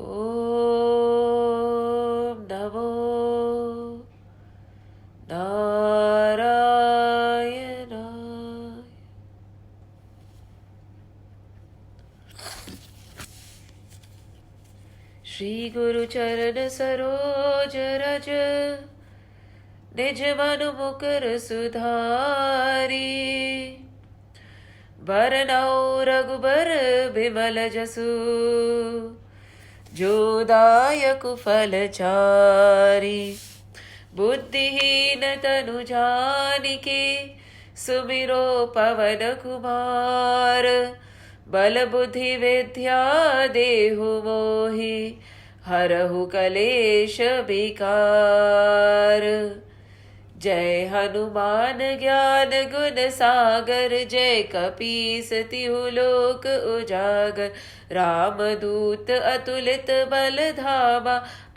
ॐ नमो नारायणाय। श्री गुरु चरण सरोज रज निज मनु मुकुर सुधारी। बरनौ रघुबर बिमल जसु जो दायक फलचारी। बुद्धिहीन तनु जानिके सुमिरो पवन कुमार। बल बुद्धि विद्या देहु मोहि हरहु कलेश विकार। जय हनुमान ज्ञान गुण सागर जय कपीस तिहु लोक उजागर। रामदूत अतुलित बल धामा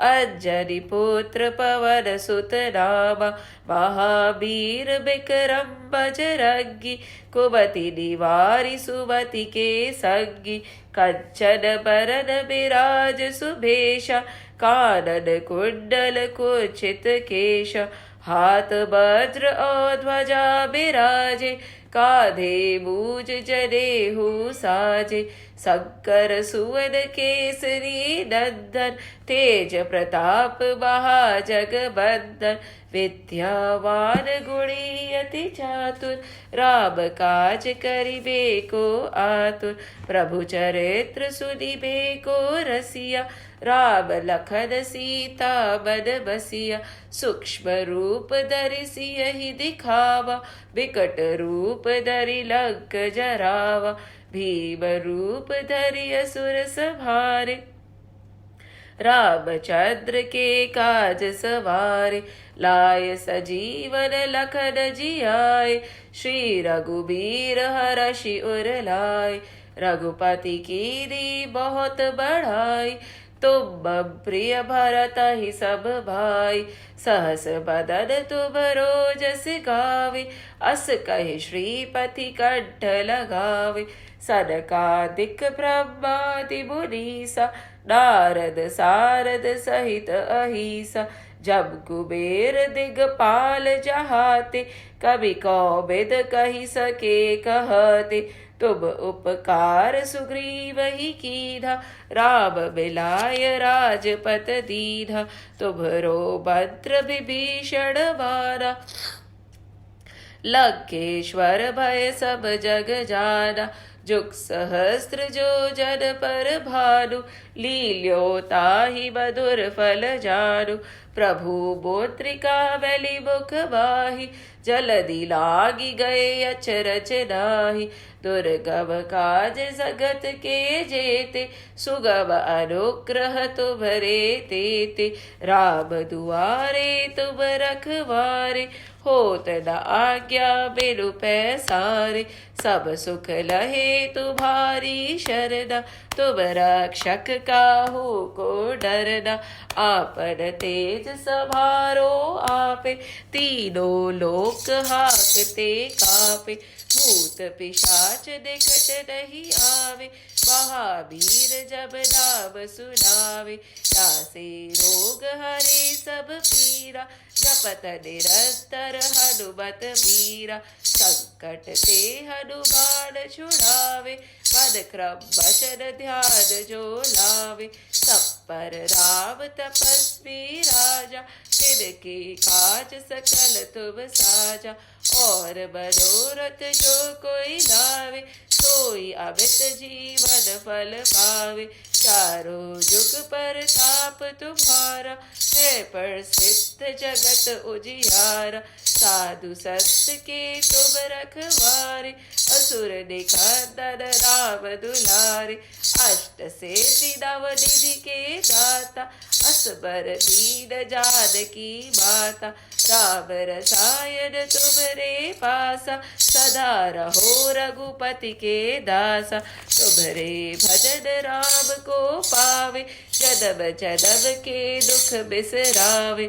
अंजनी पुत्र पवन सुत नामा। महावीर विक्रम बजरंगी कुमति निवारि सुमति के संगी। कंचन बरन बिराज सुभेशा कानन कुंडल कुचित केशा। हाथ वज्र और ध्वजा बिराजे काधे मूज जनेहु साजे। शंकर सुवन केसरी नंदन तेज प्रताप महाजगबंदन। विद्यावान गुणी अति चातुर राम काज करिबे को आतुर। प्रभु चरित्र सुनिबे को रसिया राम लखन सीता मन बसिया। सूक्ष्म रूप धरि सियहि दिखावा विकट रूप धरि लंक जरावा। भीम रूप धरि असुर संहारे रामचंद्र के काज सवारे। लाय सजीवन लखन जियाए श्री रघुबीर हरषि उर लाए। रघुपति कीनी बहुत बढ़ाई तुम मम प्रिय भरत ही सब भाई। सहस बदन तुम रोजस गावे अस कहि श्रीपति कंठ लगावे। सनकादिक ब्रह्मादि मुनीसा नारद सारद सहित अहिसा। जब कुबेर दिगपाल जहाते कवि कौबिद कहि सके कहते। तुम उपकार सुग्रीव ही कीन्हा राम मिलाय राजपत दीन्हा। तुम्हरो मंत्र विभीषण माना लंकेश्वर भय सब जग जाना। जुग सहस्त्र जो जन पर भानु लील्यो ताहि मधुर फल जानु। प्रभु मुद्रिका बलि मुख बाहि जलधि लागी गए अचरज नाही। दुर्गम काज जगत के जेते सुगम अनुग्रह तुम्हरे तेते। राम दुआरे तुम रखवारे होत न आज्ञा बिनु पैसारे। सब सुख लहे तुम्हारी शरणा तुम रक्षक काहू को डरना। आपन तेज सभारो आपे तीनों लोक हाकते कापे। भूत पिशाच निकट नहीं आवे महावीर जब नाम सुनावे। नासे रोग हरे सब पीरा जपत निरंतर हनुमत वीरा। संकट ते हनुमान छुड़ावे मन क्रम वचन ध्यान जो लावे। सब पर राम तपस्वी राजा तिनके काज सकल तुम साजा। और मनोरथ जो कोई लावे सोई अमित जीवन फल पावे। चारों जुग पर ताप तुम्हारा है प्रसिद्ध जगत उजियारा। साधु संत के तुम रखवारे असुर निकंदन राम दुलारे। अष्ट सिद्धि नव निधि के दाता असबर दीन जानकी माता। राम रसायन तुमरे पासा सदा रहो रघुपति के दासा। तुम्हरे भजन राम को पावे जन्म जन्म के दुख बिसरावे।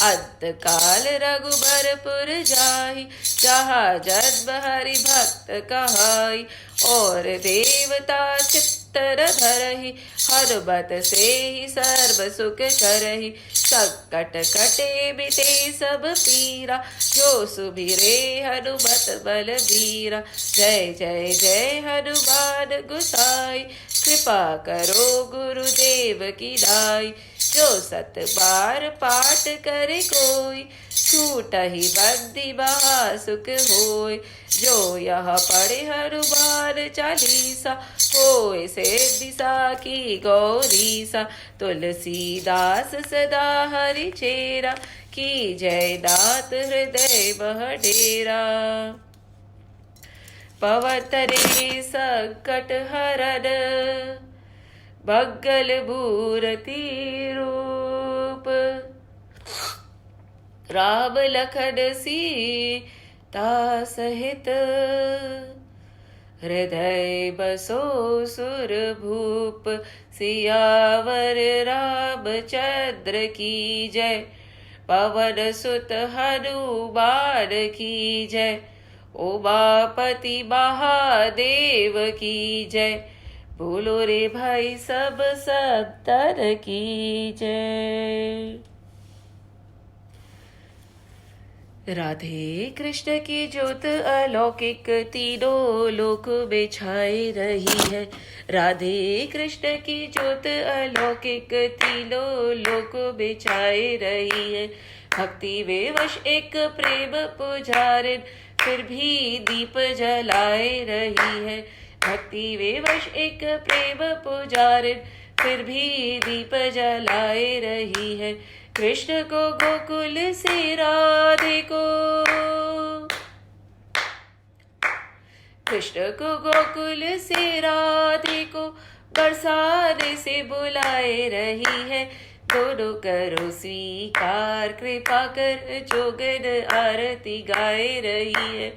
अंत काल रघुबरपुर जाहि जहाँ जन्म हरि भक्त कहाई। और देवता चित्त दुस्तर धरहि, हनुमत से ही सर्व सुख करहि। संकट कटे मिटे सब पीरा, जो सुमिरे हनुमत बलबीरा। जय जय जय हनुमान गोसाई, कृपा करो गुरुदेव की नाई। जो सत बार पाठ करे कोई, छूटहि बंदी महा सुख होय। जो यह पढ़े हनुमान चालीसा, होय से दिशा की गौरीसा। तुलसीदास सदा हरि चेरा, की जय नाथ हृदय मह डेरा। पवन तरे संकट हरन, मंगल मूर्ति रूप। राम लखन सीता सहित, हृदय बसो सुर भूप। सियावर रामचंद्र की जय, पवन सुत हनुमान की जय। उमापति महादेव की जय, बोलो रे भाई सब संतन की जय। राधे कृष्ण की ज्योत अलौकिक तीनों लोक में छाई रही है। राधे कृष्ण की ज्योत अलौकिक तीनों लोक में छाई रही है। भक्ति विवश एक प्रेम पुजारिन, फिर भी दीप जलाए रही है। भक्ति विवश एक प्रेम पुजारिन, फिर भी दीप जलाए रही है। कृष्ण को गोकुल से राधे को, कृष्ण को गोकुल से राधे को, बरसाने से बुलाए रही है। दोनों करो स्वीकार, कृपा कर जोगन आरती गाए रही है।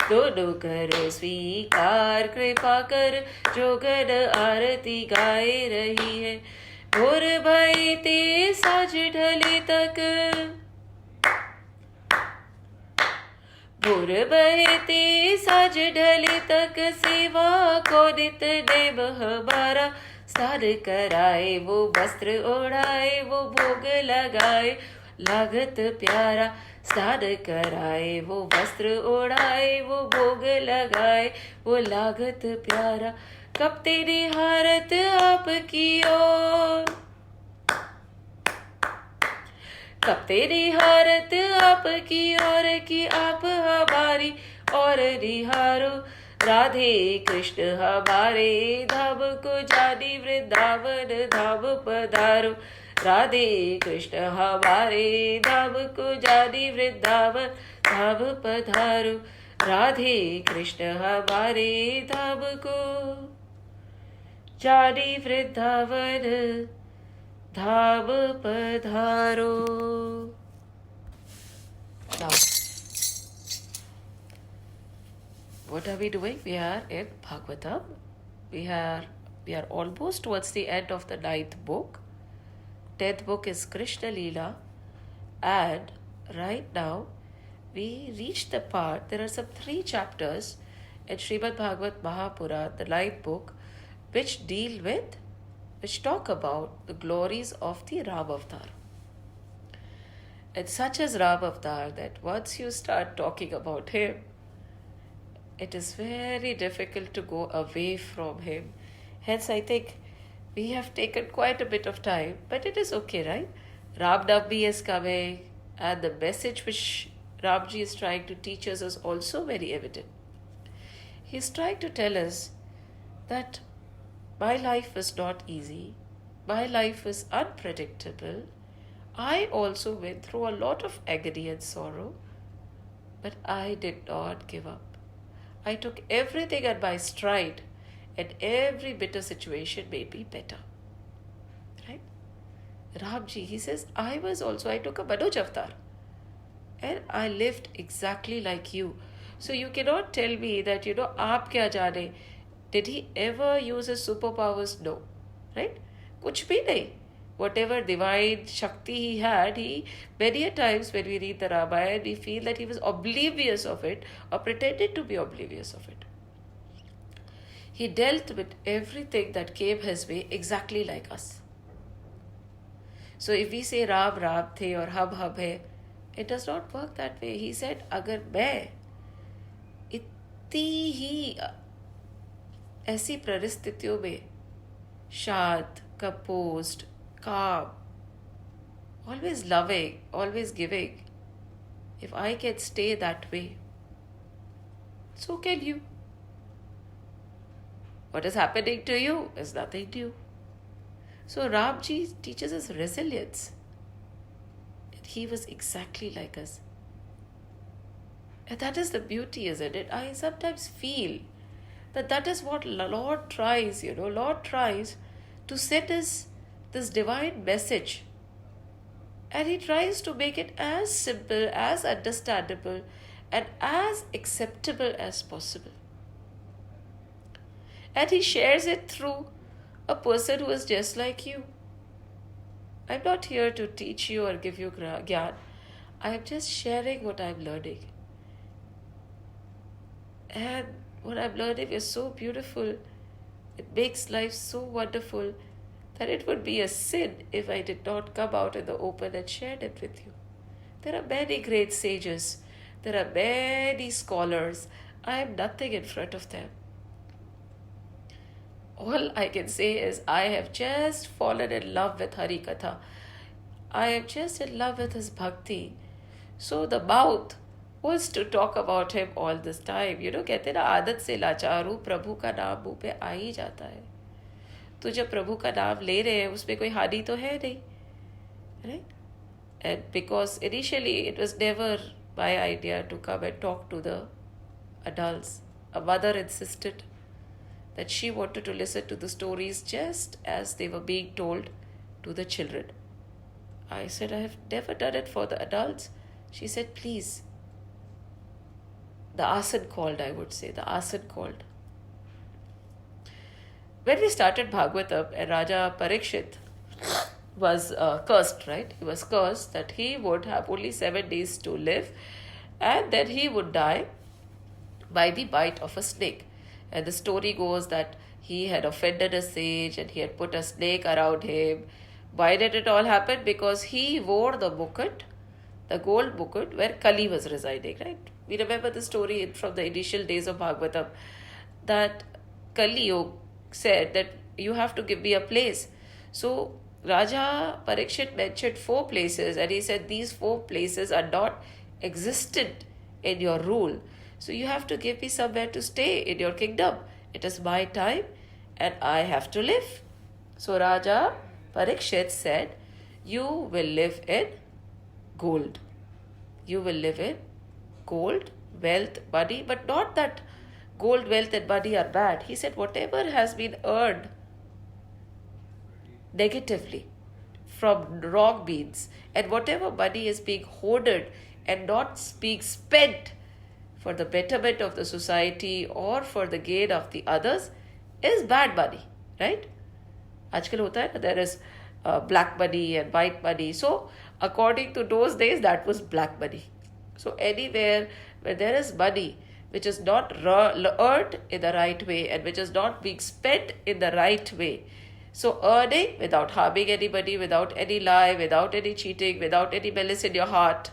दोनों करो स्वीकार, कृपा कर जोगन आरती गाए रही है। भोर भई ते साँझ ढले तक, भोर भये ते साँझ ढले तक, सेवा को नित नेम हमारा। स्नान कराए वो वस्त्र ओढ़ाए, वो भोग लगाए लागत प्यारा। स्नान कराए वो वस्त्र ओढ़ाए, वो भोग लगाए वो लागत प्यारा। कब तेरी हारत आपकी ओर, कब तेरी हारत आपकी ओर, की आप हमारी और निहारो। राधे कृष्ण हमारे धाम को जानी, वृंदावन धाम पधारो। राधे कृष्ण हमारे धाम को जानी, वृंदावन धाम पधारो। राधे कृष्ण हमारे धाम को जानी, वृंदावन धाम पधारो। Now, what are we doing? We are in Bhagavatam. We are almost towards the end of the 9th book. 10th book is Krishna Leela, and right now we reach the part. There are some 3 chapters in Srimad Bhagavat Mahapurana, the 9th book, which talk about the glories of the Ram Avatar. And such as Ram Avatar that once you start talking about him, it is very difficult to go away from him. Hence, I think we have taken quite a bit of time, but it is okay, right? Ram Navami is coming, and the message which Ramji is trying to teach us is also very evident. He is trying to tell us that my life is not easy, my life is unpredictable. I also went through a lot of agony and sorrow, but I did not give up. I took everything at my stride, and every bitter situation made me better. Right? Ramji, he says, I took a Manoj avatar, and I lived exactly like you. So you cannot tell me that, aap kya jaane? Did he ever use his superpowers? No. Right? Kuch bhi nahi. Whatever divine Shakti he had, many a times when we read the Ramayana, we feel that he was oblivious of it or pretended to be oblivious of it. He dealt with everything that came his way exactly like us. So if we say Ram Ram थे और हम है, it does not work that way. He said, अगर मैं इतनी ही ऐसी परिस्थितियों में शांत, composed, calm, always loving, always giving, if I can stay that way, so can you. What is happening to you is nothing new. So Ramji teaches us resilience. And he was exactly like us. And that is the beauty, isn't it? I sometimes feel that is what Lord tries, Lord tries to send us this divine message. And he tries to make it as simple, as understandable, and as acceptable as possible. And he shares it through a person who is just like you. I'm not here to teach you or give you gyan. I am just sharing what I'm learning. And what I'm learning is so beautiful. It makes life so wonderful that it would be a sin if I did not come out in the open and share it with you. There are many great sages. There are many scholars. I am nothing in front of them. All I can say is I have just fallen in love with Hari Katha. I am just in love with his bhakti. So the mouth was to talk about him all this time. कहते हैं ना, आदत से लाचारू प्रभु का नाम मुंह पे आ ही जाता है. तो जब प्रभु का नाम ले रहे हैं उसमें कोई हानि तो है नहीं, right? And because initially it was never my idea to come and talk to the adults. A mother insisted that she wanted to listen to the stories just as they were being told to the children. I said, I have never done it for the adults. She said, please. The asan called, I would say. The asan called. When we started Bhagavatam, and Raja Parikshit was cursed, right? He was cursed that he would have only 7 days to live and then he would die by the bite of a snake. And the story goes that he had offended a sage and he had put a snake around him. Why did it all happen? Because he wore the mukut, the gold mukut, where Kali was residing, right? We remember the story from the initial days of Bhagavatam that Kali said that you have to give me a place. So Raja Parikshit mentioned 4 places and he said these 4 places are not existent in your rule. So you have to give me somewhere to stay in your kingdom. It is my time and I have to live. So Raja Parikshit said, you will live in gold. You will live in gold, wealth, money, but not that gold, wealth and money are bad. He said whatever has been earned negatively from wrong means and whatever money is being hoarded and not being spent for the betterment of the society or for the gain of the others is bad money, right? आजकल होता है ना, there is black money and white money. So according to those days, that was black money. So anywhere where there is money which is not earned in the right way and which is not being spent in the right way, so earning without harming anybody, without any lie, without any cheating, without any malice in your heart,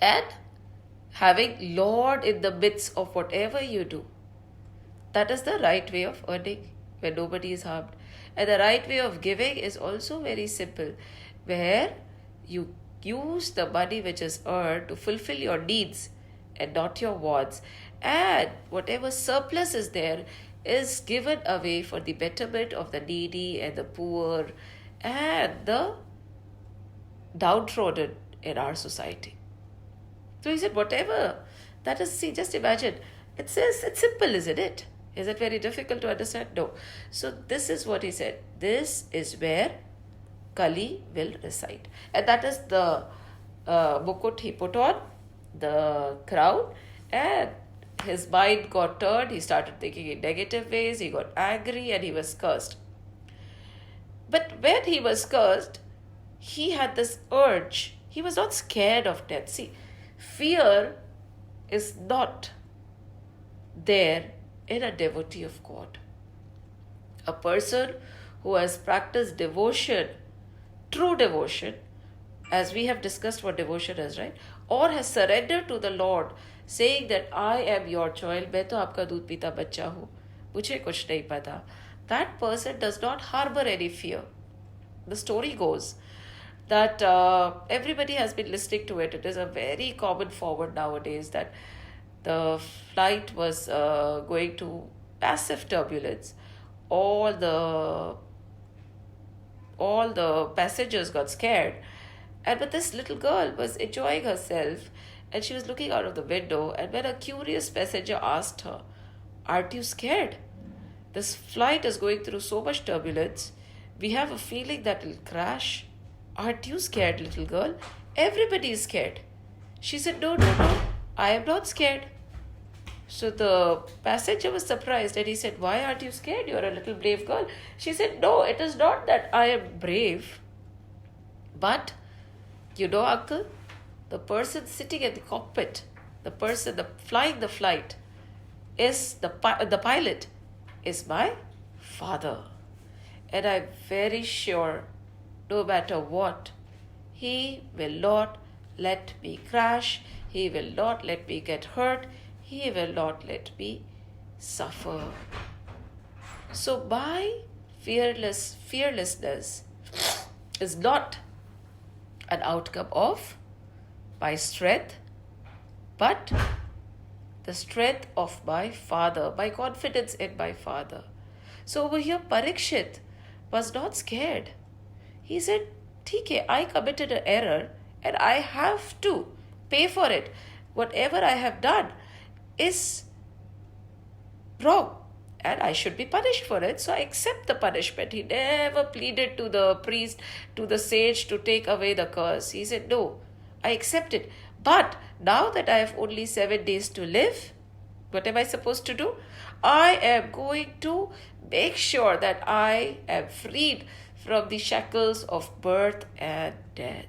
and having Lord in the midst of whatever you do, that is the right way of earning, where nobody is harmed. And the right way of giving is also very simple, where you use the money which is earned to fulfill your needs and not your wants. And whatever surplus is there is given away for the betterment of the needy and the poor and the downtrodden in our society. So he said, whatever that is, see, just imagine. It's simple, isn't it? Is it very difficult to understand? No. So this is what he said. This is where Kali will reside. And that is the mukut he put on, the crown, and his mind got turned. He started thinking in negative ways. He got angry and he was cursed. But when he was cursed, he had this urge. He was not scared of death. See, fear is not there in a devotee of God. A person who has practiced devotion, true devotion, as we have discussed what devotion is, right? Or has surrendered to the Lord, saying that I am your child, मैं तो आपका दूध पीता बच्चा हूँ, मुझे कुछ नहीं पता. That person does not harbor any fear. The story goes that everybody has been listening to it. It is a very common forward nowadays that the flight was going to massive turbulence. All the passengers got scared, but this little girl was enjoying herself, and she was looking out of the window. And when a curious passenger asked her, "Aren't you scared? This flight is going through so much turbulence. We have a feeling that it'll crash. Aren't you scared, little girl?" Everybody is scared. She said, "No, no, no, I am not scared." So the passenger was surprised, and he said, "Why aren't you scared? You're a little brave girl." She said, "No, it is not that I am brave. But, you know, uncle, the person sitting at the cockpit, the person flying the flight, is the pilot is my father. And I'm very sure, no matter what, he will not let me crash. He will not let me get hurt. He will not let me suffer." So my fearlessness is not an outcome of my strength, but the strength of my father, my confidence in my father. So over here, Parikshit was not scared. He said, "ठीक है, I committed an error and I have to pay for it. Whatever I have done is wrong and I should be punished for it. So I accept the punishment." He never pleaded to the priest, to the sage to take away the curse. He said, "No, I accept it. But now that I have only 7 days to live, what am I supposed to do? I am going to make sure that I am freed from the shackles of birth and death."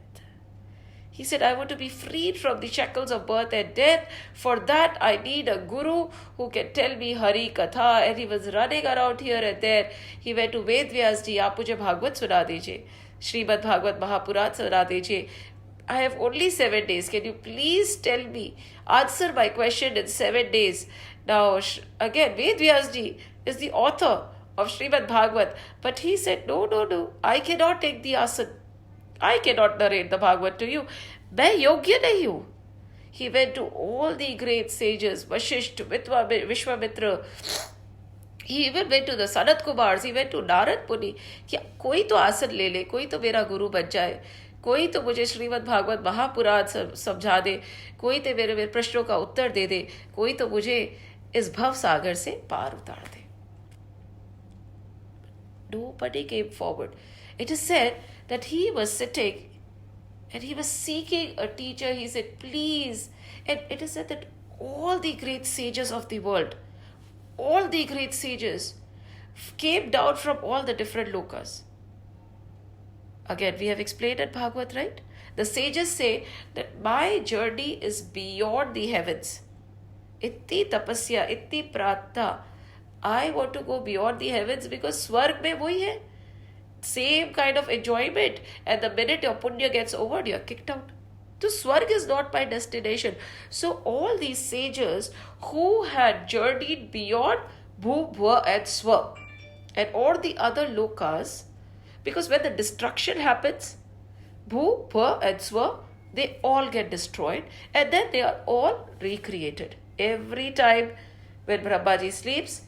He said, "I want to be freed from the shackles of birth and death. For that, I need a guru who can tell me Hari Katha." And he was running around here and there. He went to Ved Vyas ji, "आप मुझे भागवत सुना दीजिए, श्रीमद् भागवत महापुराण सुना दीजिए. I have only 7 days. Can you please tell me, answer my question in 7 days?" Now, again, Ved Vyas ji is the author of Srimad Bhagavat, but he said, "No, no, no, I cannot take the asan. I cannot narrate the Bhagavat to you. मैं योग्य नहीं हूँ." He went to all the great sages, Vashisht, Vishwamitra. He even went to the Sanat Kumars. He went to Narad Muni. कि कोई तो आसन ले ले, कोई तो मेरा गुरु बन जाए, कोई तो मुझे श्रीमद् भागवत महापुराण समझा दे, कोई तो मेरे प्रश्नों का उत्तर दे दे, कोई तो मुझे इस भव सागर से पार उतार दे. Nobody came forward. It is said that he was sitting and he was seeking a teacher. He said, "Please." And it is said that all the great sages of the world, all the great sages came down from all the different lokas. Again, we have explained at Bhagavad, right? The sages say that my journey is beyond the heavens. Itti tapasya, itti pratha. I want to go beyond the heavens because Swarg mein wohi hai. Same kind of enjoyment. And the minute your punya gets over, you are kicked out. So Swarg is not my destination. So all these sages who had journeyed beyond Bhu, Bhwa and Swa and all the other lokas, because when the destruction happens, Bhu, Bhwa and Swa, they all get destroyed and then they are all recreated. Every time when Brahmaji sleeps,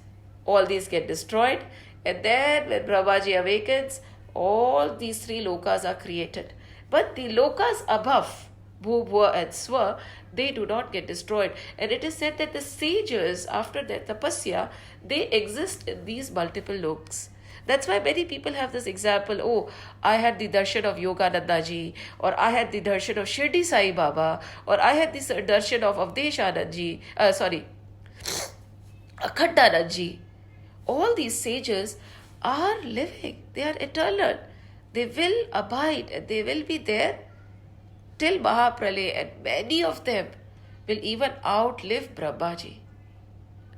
all these get destroyed. And then when Brahmaji awakens, all these 3 lokas are created. But the lokas above, Bhu, Bhwa and Swa, they do not get destroyed. And it is said that the sages, after their tapasya, they exist in these multiple lokas. That's why many people have this example, "Oh, I had the darshan of Yogananda ji, or I had the darshan of Shirdi Sai Baba, or I had the darshan of Avdesh Anand ji, Akhandanand ji." All these sages are living. They are eternal. They will abide and they will be there till Mahapralay, and many of them will even outlive Brahmaji.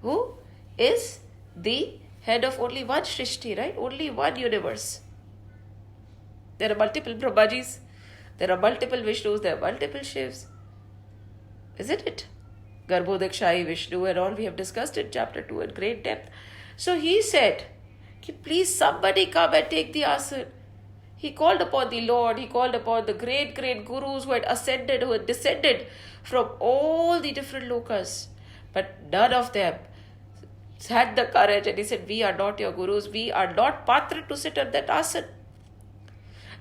Who? is the head of only one Shrishti, right? Only one universe. There are multiple Brahmajis, there are multiple Vishnus, there are multiple Shivs. Isn't it? Garbhodakshai, Vishnu and all we have discussed in chapter 2 in great depth. So he said, please somebody come and take the asana. He called upon the Lord, he called upon the great gurus who had ascended, who had descended from all the different lokas. But none of them had the courage, and he said, we are not your gurus, we are not patra to sit on that asana.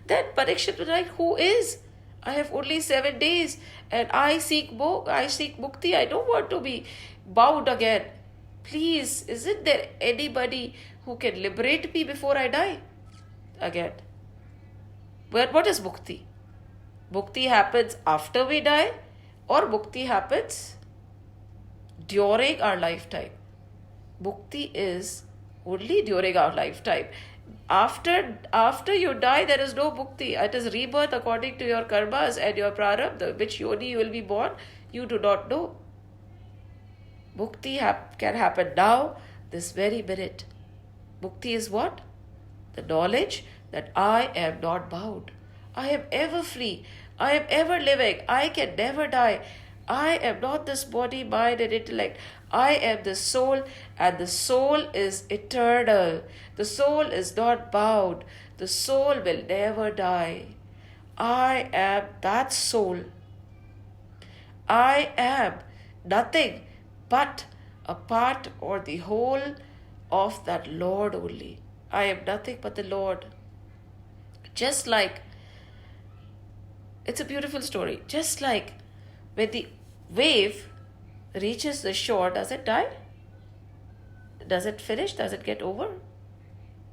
Then Parikshit was like, who is? I have only 7 days and I seek mukti. I don't want to be bound again. Please, isn't there anybody who can liberate me before I die again? But what is mukti? Mukti happens after we die, or mukti happens during our lifetime? Mukti is only during our lifetime. After you die, there is no mukti. It is rebirth according to your karmas and your prarabdha, which yoni you will be born, you do not know. Mukti can happen now, this very minute. Mukti is what? The knowledge that I am not bound. I am ever free. I am ever living. I can never die. I am not this body, mind and intellect. I am the soul, and the soul is eternal. The soul is not bound. The soul will never die. I am that soul. I am nothing but a part or the whole of that Lord only. I am nothing but the Lord. Just like, it's a beautiful story, just like when the wave reaches the shore, does it die? Does it finish? Does it get over?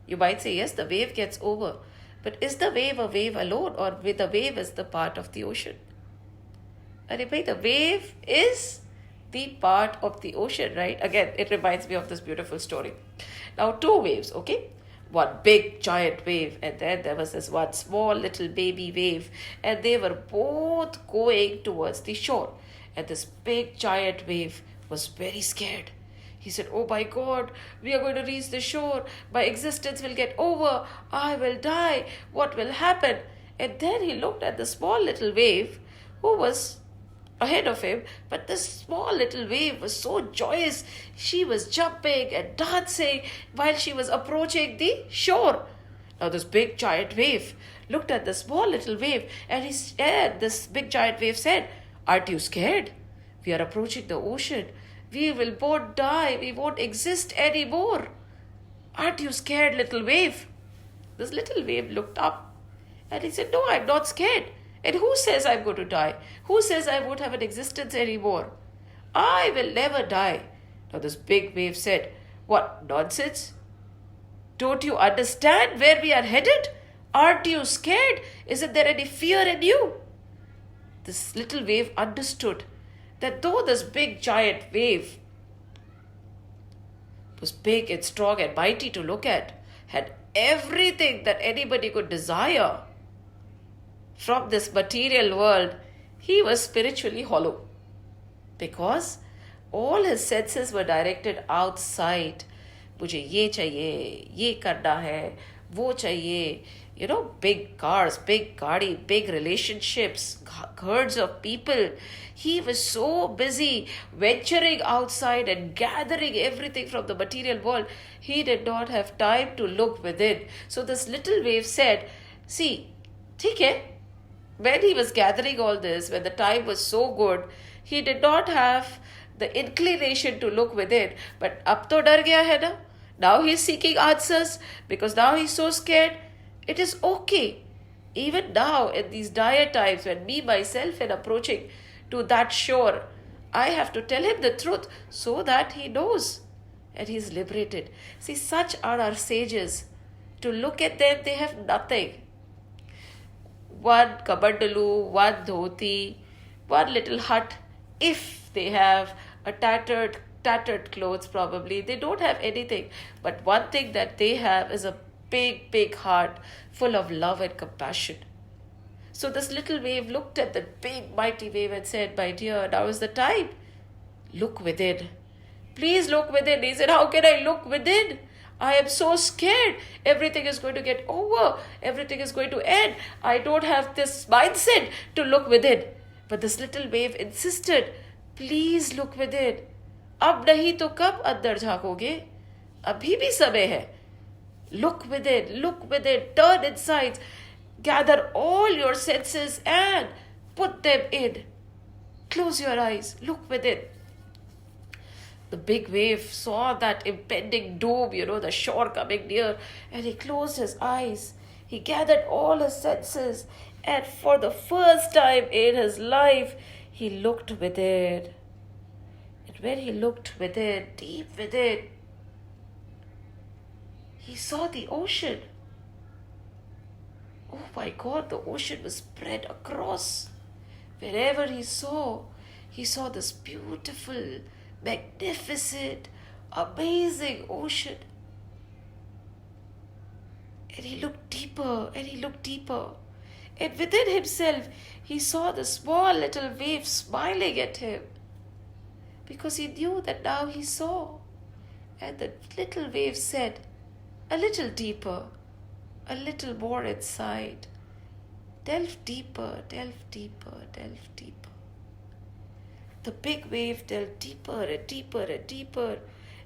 You might say, yes, the wave gets over. But is the wave a wave alone, or with the wave is the part of the ocean? And the wave is the part of the ocean, right? Again, it reminds me of this beautiful story. Now, 2 waves, okay? One big giant wave, and then there was this one small little baby wave, and they were both going towards the shore. And this big giant wave was very scared. He said, oh my God, we are going to reach the shore. My existence will get over. I will die. What will happen? And then he looked at the small little wave who was ahead of him. But this small little wave was so joyous. She was jumping and dancing while she was approaching the shore. Now this big giant wave looked at the small little wave, and this big giant wave said, aren't you scared? We are approaching the ocean. We will both die. We won't exist anymore. Aren't you scared, little wave? This little wave looked up and he said, no, I'm not scared. And who says I'm going to die? Who says I won't have an existence anymore? I will never die. Now this big wave said, what nonsense? Don't you understand where we are headed? Aren't you scared? Isn't there any fear in you? This little wave understood that though this big giant wave was big and strong and mighty to look at, had everything that anybody could desire from this material world, he was spiritually hollow. Because all his senses were directed outside. मुझे ये चाहिए, ये करना है, वो चाहिए. Big cars, big gaadi, big relationships, herds of people. He was so busy venturing outside and gathering everything from the material world. He did not have time to look within. So this little wave said, see, theek hai, when he was gathering all this, when the time was so good, he did not have the inclination to look within. But ab to dar gaya hai na? Now he's seeking answers because now he's so scared. It is okay. Even now, in these dire times, when me, myself, am approaching to that shore, I have to tell him the truth so that he knows and he is liberated. See, such are our sages. To look at them, they have nothing. One kabandalu, one dhoti, one little hut. If they have a tattered clothes, probably, they don't have anything. But one thing that they have is a big heart full of love and compassion. So this little wave looked at the big mighty wave and said, my dear, now is the time. Look within. Please look within. He said, how can I look within? I am so scared. Everything is going to get over. Everything is going to end. I don't have this mindset to look within. But this little wave insisted, please look within. अब नहीं तो कब अंदर झांकोगे? अभी भी समय है. Look within, turn inside, gather all your senses and put them in. Close your eyes, look within. The big wave saw that impending doom, the shore coming near, and he closed his eyes. He gathered all his senses, and for the first time in his life, he looked within. And when he looked within, deep within, he saw the ocean. Oh my God, the ocean was spread across. Wherever he saw this beautiful, magnificent, amazing ocean. And he looked deeper and he looked deeper. And within himself, he saw the small little wave smiling at him. Because he knew that now he saw. And the little wave said, a little deeper, a little more inside. Delve deeper, delve deeper, delve deeper. The big wave delved deeper and deeper and deeper.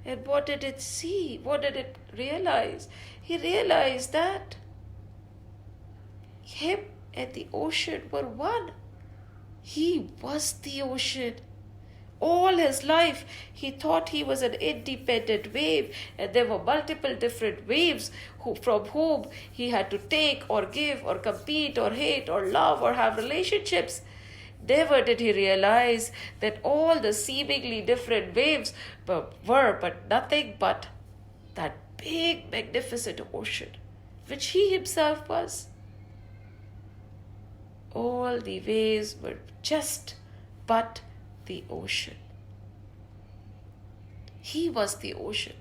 And what did it see? What did it realize? He realized that him and the ocean were one. He was the ocean. All his life, he thought he was an independent wave, and there were multiple different waves from whom he had to take or give or compete or hate or love or have relationships. Never did he realize that all the seemingly different waves were but nothing but that big, magnificent ocean, which he himself was. All the waves were just but the ocean. He was the ocean,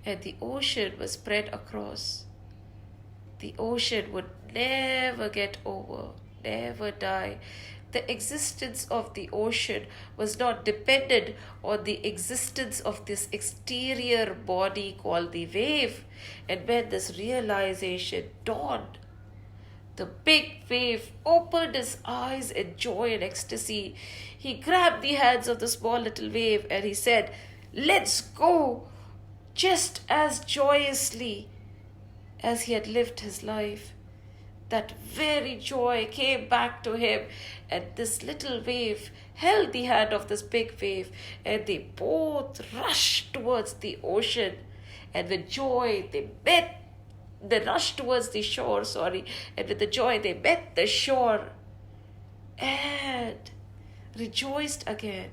and the ocean was spread across. The ocean would never get over, never die. The existence of the ocean was not dependent on the existence of this exterior body called the wave. And when this realization dawned, the big wave opened his eyes in joy and ecstasy. He grabbed the hands of the small little wave and he said, let's go, just as joyously as he had lived his life. That very joy came back to him, and this little wave held the hand of this big wave, and they both rushed towards the ocean. And with joy, they rushed towards the shore, and with the joy, they met the shore and rejoiced again,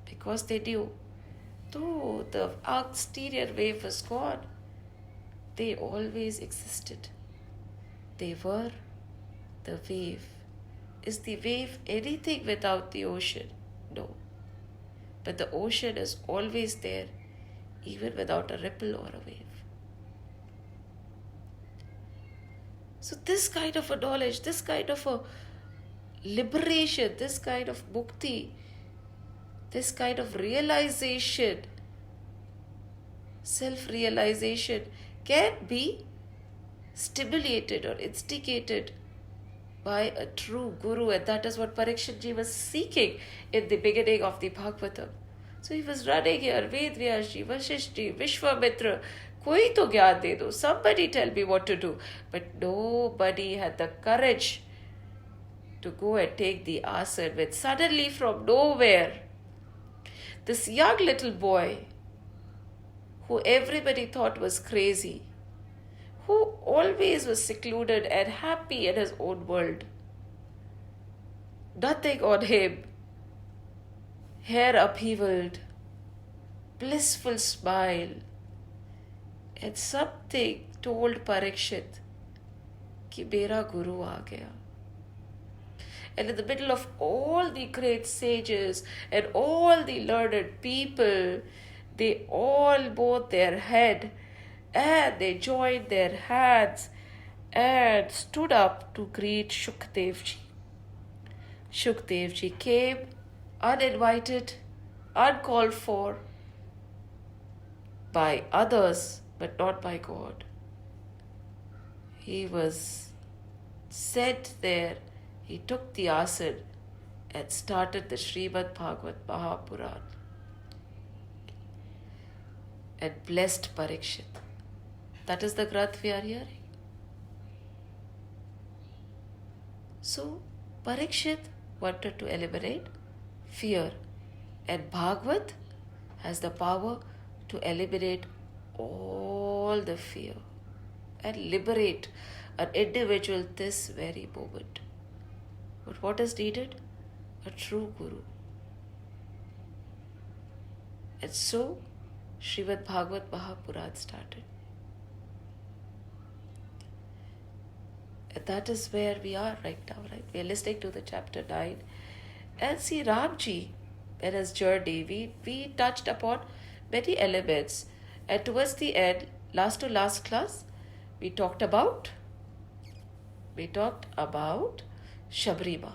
because they knew, though the exterior wave was gone, they always existed. They were the wave. Is the wave anything without the ocean? No. But the ocean is always there, even without a ripple or a wave. So this kind of a knowledge, this kind of a liberation, this kind of mukti, this kind of realization, self-realization can be stimulated or instigated by a true guru, and that is what Parikshit Ji was seeking in the beginning of the Bhagavatam. So he was running here, Ved Vyas Ji, Vashisht Ji, Vishwamitra, koi to gyan de do, somebody tell me what to do. But nobody had the courage to go and take the asana, when suddenly from nowhere, this young little boy, who everybody thought was crazy, who always was secluded and happy in his own world, nothing on him, hair upheavaled, blissful smile, and something told Parikshit कि मेरा guru आ गया. And in the middle of all the great sages and all the learned people, they all bowed their head and they joined their hands and stood up to greet Shukdev Ji. Shukdev Ji came uninvited uncalled for by others, but not by God. He was sent there, he took the asan and started the Srimad Bhagavat Mahapuran and blessed Parikshit. That is the Granth we are hearing. So, Parikshit wanted to eliminate fear, and Bhagavat has the power to eliminate all the fear and liberate an individual this very moment. But what is needed? A true Guru. And so, Srimad Bhagavat Mahapuran started. And that is where we are right now, right? We are listening to the chapter 9. And see, Ramji, in his journey, we touched upon many elements. And towards the end, last to last class, we talked about Shabrima.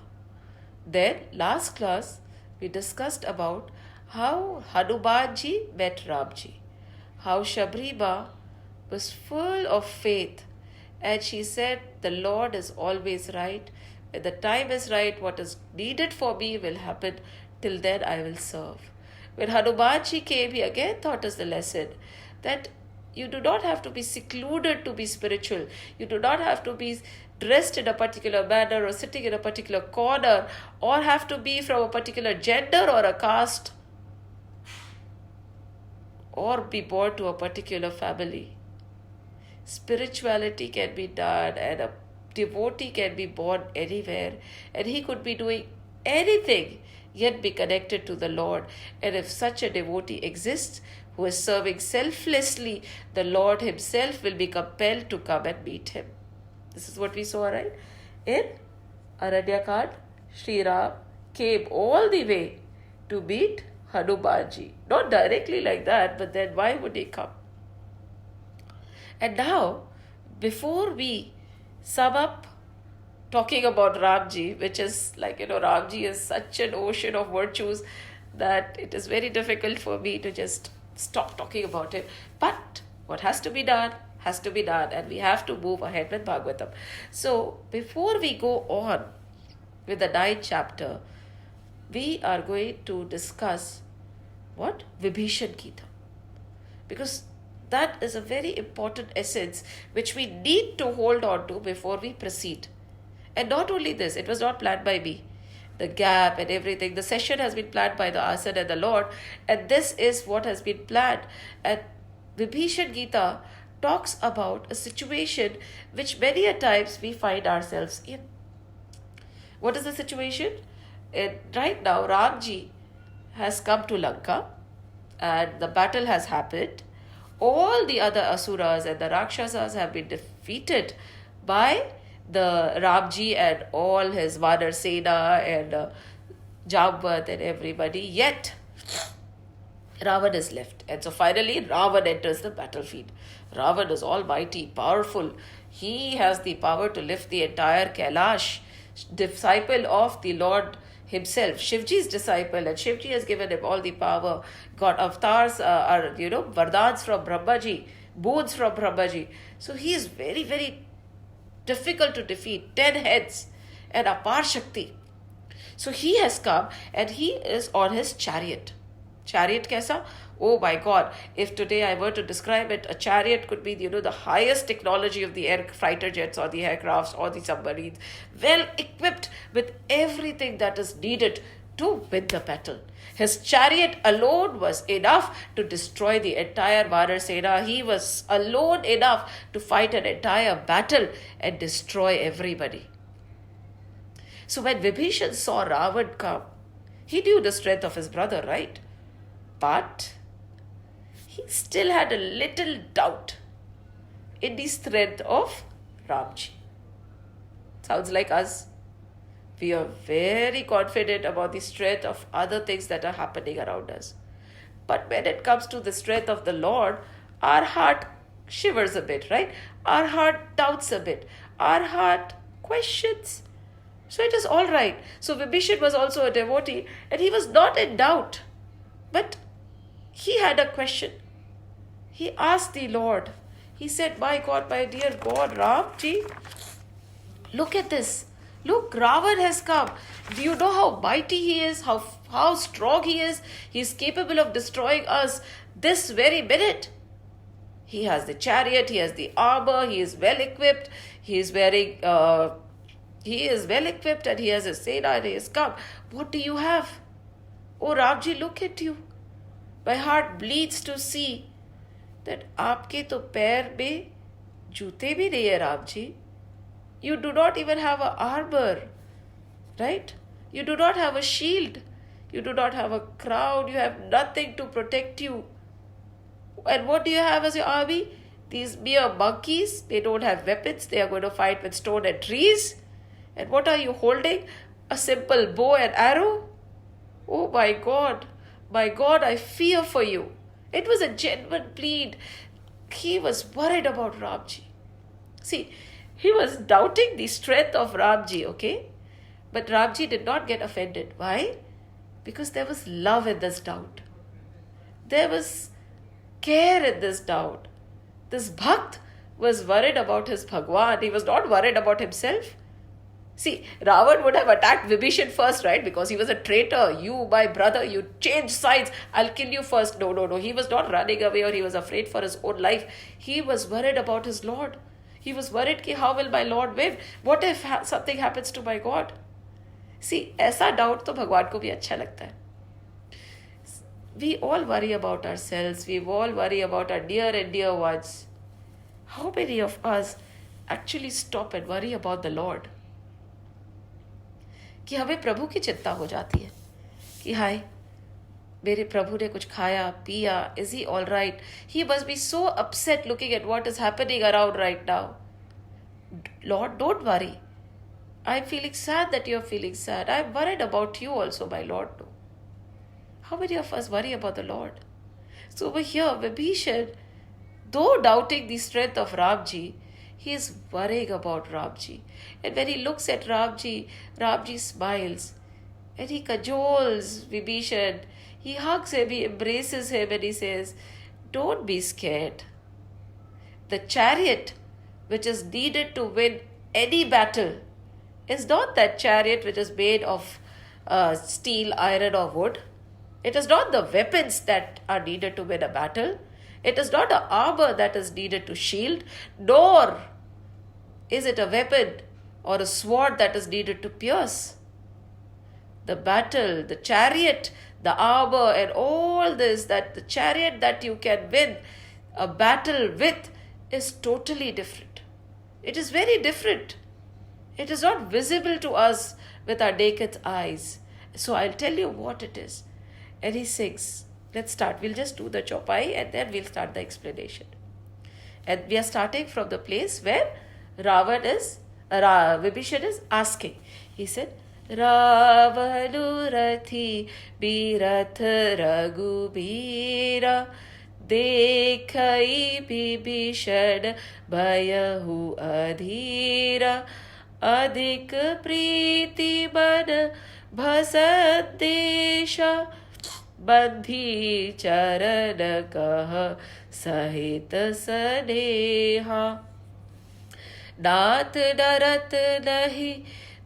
Then, last class, we discussed about how Hanumanji met Ramji. How Shabrima was full of faith. And she said, the Lord is always right. When the time is right, what is needed for me will happen. Till then, I will serve. When Hanumanji came, he again taught us the lesson that you do not have to be secluded to be spiritual. You do not have to be dressed in a particular manner or sitting in a particular corner or have to be from a particular gender or a caste or be born to a particular family. Spirituality can be done and a devotee can be born anywhere and he could be doing anything yet be connected to the Lord. And if such a devotee exists who is serving selflessly, the Lord himself will be compelled to come and meet him. This is what we saw, right? In Aranyakand, Sri Ram came all the way to meet Hanumanji. Not directly like that, but then why would he come? And now, before we sum up talking about Ramji, which is like, Ramji is such an ocean of virtues that it is very difficult for me to just stop talking about him. But what has to be done, and we have to move ahead with Bhagavatam. So, before we go on with the 9th chapter, we are going to discuss what? Vibhishan Gita. Because that is a very important essence which we need to hold on to before we proceed. And not only this, it was not planned by me. The gap and everything, the session has been planned by the Asan and the Lord, and this is what has been planned. And Vibhishan Gita talks about a situation which many a times we find ourselves in. What is the situation? Right now, Ramji has come to Lanka and the battle has happened. All the other asuras and the Rakshasas have been defeated by the Ramji and all his Vanar Sena and Jambat and everybody. Yet, Ravan is left. And so finally, Ravan enters the battlefield. Ravan is almighty, powerful. He has the power to lift the entire Kailash, disciple of the Lord himself, Shivji's disciple, and Shivji has given him all the power. God avatars are, vardans from Brahmaji, boons from Brahmaji. So he is very, very difficult to defeat. 10 heads and Apar Shakti. So he has come and he is on his chariot. Chariot kaisa? Oh my God, if today I were to describe it, a chariot could be, the highest technology of the air fighter jets or the aircrafts or the submarines, well equipped with everything that is needed to win the battle. His chariot alone was enough to destroy the entire Vanar Sena. He was alone enough to fight an entire battle and destroy everybody. So when Vibhishan saw Ravan come, he knew the strength of his brother, right? But he still had a little doubt in the strength of Ramji. Sounds like us. We are very confident about the strength of other things that are happening around us. But when it comes to the strength of the Lord, our heart shivers a bit, right? Our heart doubts a bit. Our heart questions. So it is all right. So Vibhishan was also a devotee and he was not in doubt. But he had a question. He asked the Lord. He said, my God, my dear God, Ramji, look at this. Look, Ravan has come. Do you know how mighty he is? How strong he is? He is capable of destroying us this very minute. He has the chariot, he has the armor, he is well equipped, he is well equipped, and he has a Sena, and he has come. What do you have? Oh Ramji, look at you. My heart bleeds to see that आपके तो पैर में जूते भी नहीं है Ramji. You do not even have an armor, right? You do not have a shield. You do not have a crown. You have nothing to protect you. And what do you have as your army? These mere monkeys. They don't have weapons. They are going to fight with stone and trees. And what are you holding? A simple bow and arrow? Oh my God. My God, I fear for you. It was a genuine plead. He was worried about Ramji. See, he was doubting the strength of Ramji, okay? But Ramji did not get offended. Why? Because there was love in this doubt. There was care in this doubt. This Bhakt was worried about his Bhagwan. He was not worried about himself. See, Ravan would have attacked Vibhishan first, right? Because he was a traitor. You, my brother, you changed sides. I'll kill you first. No. He was not running away or he was afraid for his own life. He was worried about his Lord. He was worried कि how will my Lord win? What if something happens to my God? See, ऐसा doubt तो भगवान को भी अच्छा लगता है. We all worry about ourselves. We all worry about our near and dear ones. How many of us actually stop and worry about the Lord? कि हमें प्रभु की चिंता हो जाती है कि हाय मेरे प्रभु ने कुछ खाया पिया, is he all right? He must be so upset looking at what is happening around right now. Lord, don't worry. I'm feeling sad that you're feeling sad. I'm worried about you also, my Lord. No. How many of us worry about the Lord? So over here, Vibhishan, though doubting the strength of Ramji, he is worrying about Ramji. And when he looks at Ramji, Ramji smiles. And he cajoles Vibhishan. He hugs him, he embraces him, and he says, don't be scared. The chariot which is needed to win any battle is not that chariot which is made of steel, iron, or wood. It is not the weapons that are needed to win a battle. It is not the armor that is needed to shield, nor is it a weapon or a sword that is needed to pierce. The battle, the chariot, the armor, and all this, that the chariot that you can win a battle with is totally different. It is very different. It is not visible to us with our naked eyes. So I'll tell you what it is. And he sings. Let's start. We'll just do the chopai and then we'll start the explanation. And we are starting from the place where Vibhishan is asking. He said, Ravanu rathi birath raghubira dekhai Vibhishan bhayahu adhira adik priti man bhasat desha बंधी चरण कह सहित सनेहा नाथ डरत नहीं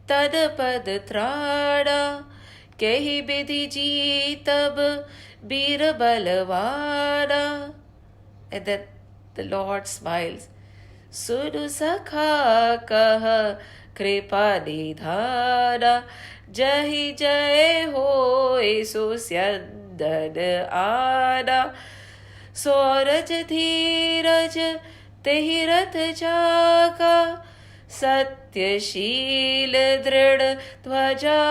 तन पद त्राणा कही विधि जीतब बीर Balwana. And then the Lord smiles. सुनु सखा कह कृपा निधाना जहि जय हो सो स्यंदन आना सौरज धीरज तेहि रथ जाका सत्यशील दृढ़ ध्वजा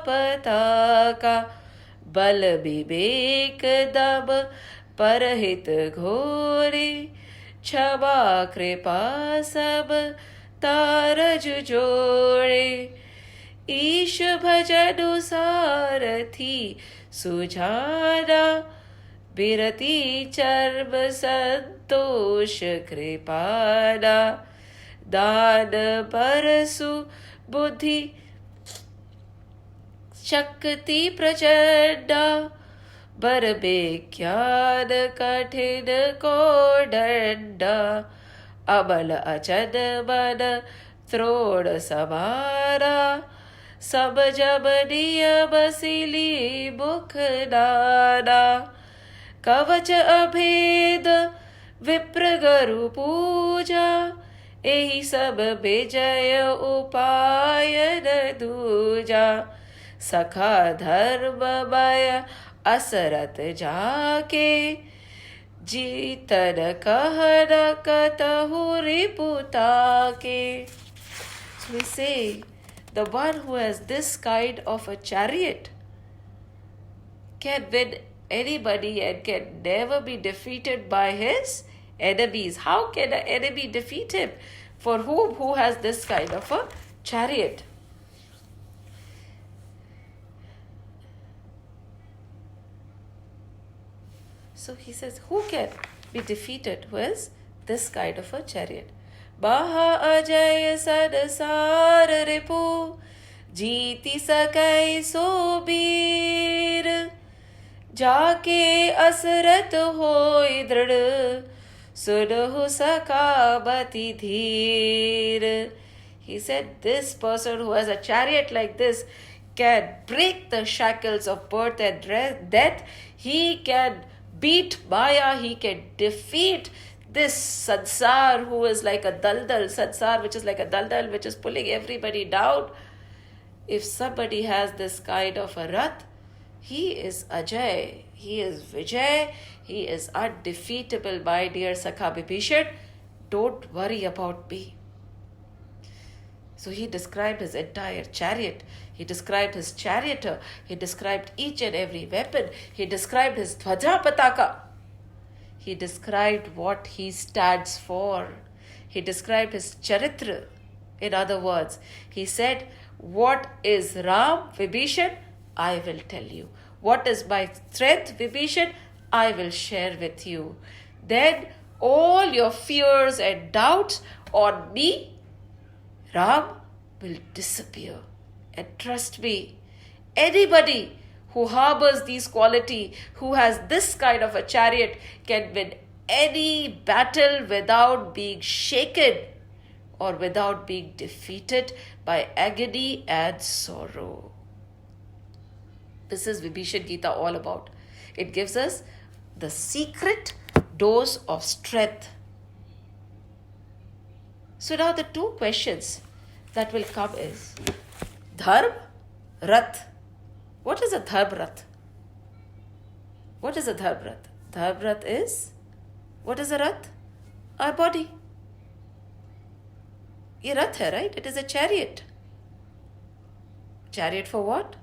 पताका बल विवेक दम परहित घोरे क्षमा कृपा सब तारज जोड़े ईश भजनु सारथी सुझाना बिरती चर्म संतोष कृपाना दान परसु बुद्धि शक्ति प्रचंडा बर बेख्यान कठिन को डंडा अबल अचन मन त्रोड़ समारा सब जब नियम सिली मुख नाना कवच अभेद विप्र गरु पूजा एहि सब विजय उपाय न दूजा सखा धर्ममय असरत जाके जीतन कहन कतहु रिपुता के. So we say the one who has this kind of a chariot can win anybody and can never be defeated by his enemies. How can an enemy defeat him? For who has this kind of a chariot? So he says, who can be defeated? Who has this kind of a chariot? Maha Ajay Sadasar Ripu Jeeti Sakai Sobir जाके असरत होय दृढ़ सुनहु सकाबति धीर. He said this person who has a chariot like this can break the shackles of birth and death. He can beat Maya. He can defeat this sansar who is like a daldal. Sansar which is like a daldal which is pulling everybody down. If somebody has this kind of a rath, he is Ajay, he is Vijay, he is undefeatable, my dear Sakha Vibhishan. Don't worry about me. So he described his entire chariot. He described his charioteer. He described each and every weapon. He described his Dhwaja Pataka. He described what he stands for. He described his charitra. In other words, he said, what is Ram, Vibhishan? I will tell you. What is my strength, Vibhishan? I will share with you. Then all your fears and doubts on me, Ram, will disappear. And trust me, anybody who harbors these qualities, who has this kind of a chariot, can win any battle without being shaken or without being defeated by agony and sorrow. This is Vibhishan Gita all about. It gives us the secret dose of strength. So now the two questions that will come is Dharm, Rath. What is a Dharm Rath? What is a Dharm Rath? Dharm Rath is, what is a Rath? Our body. Ye Rath hai, right? It is a chariot. Chariot for what?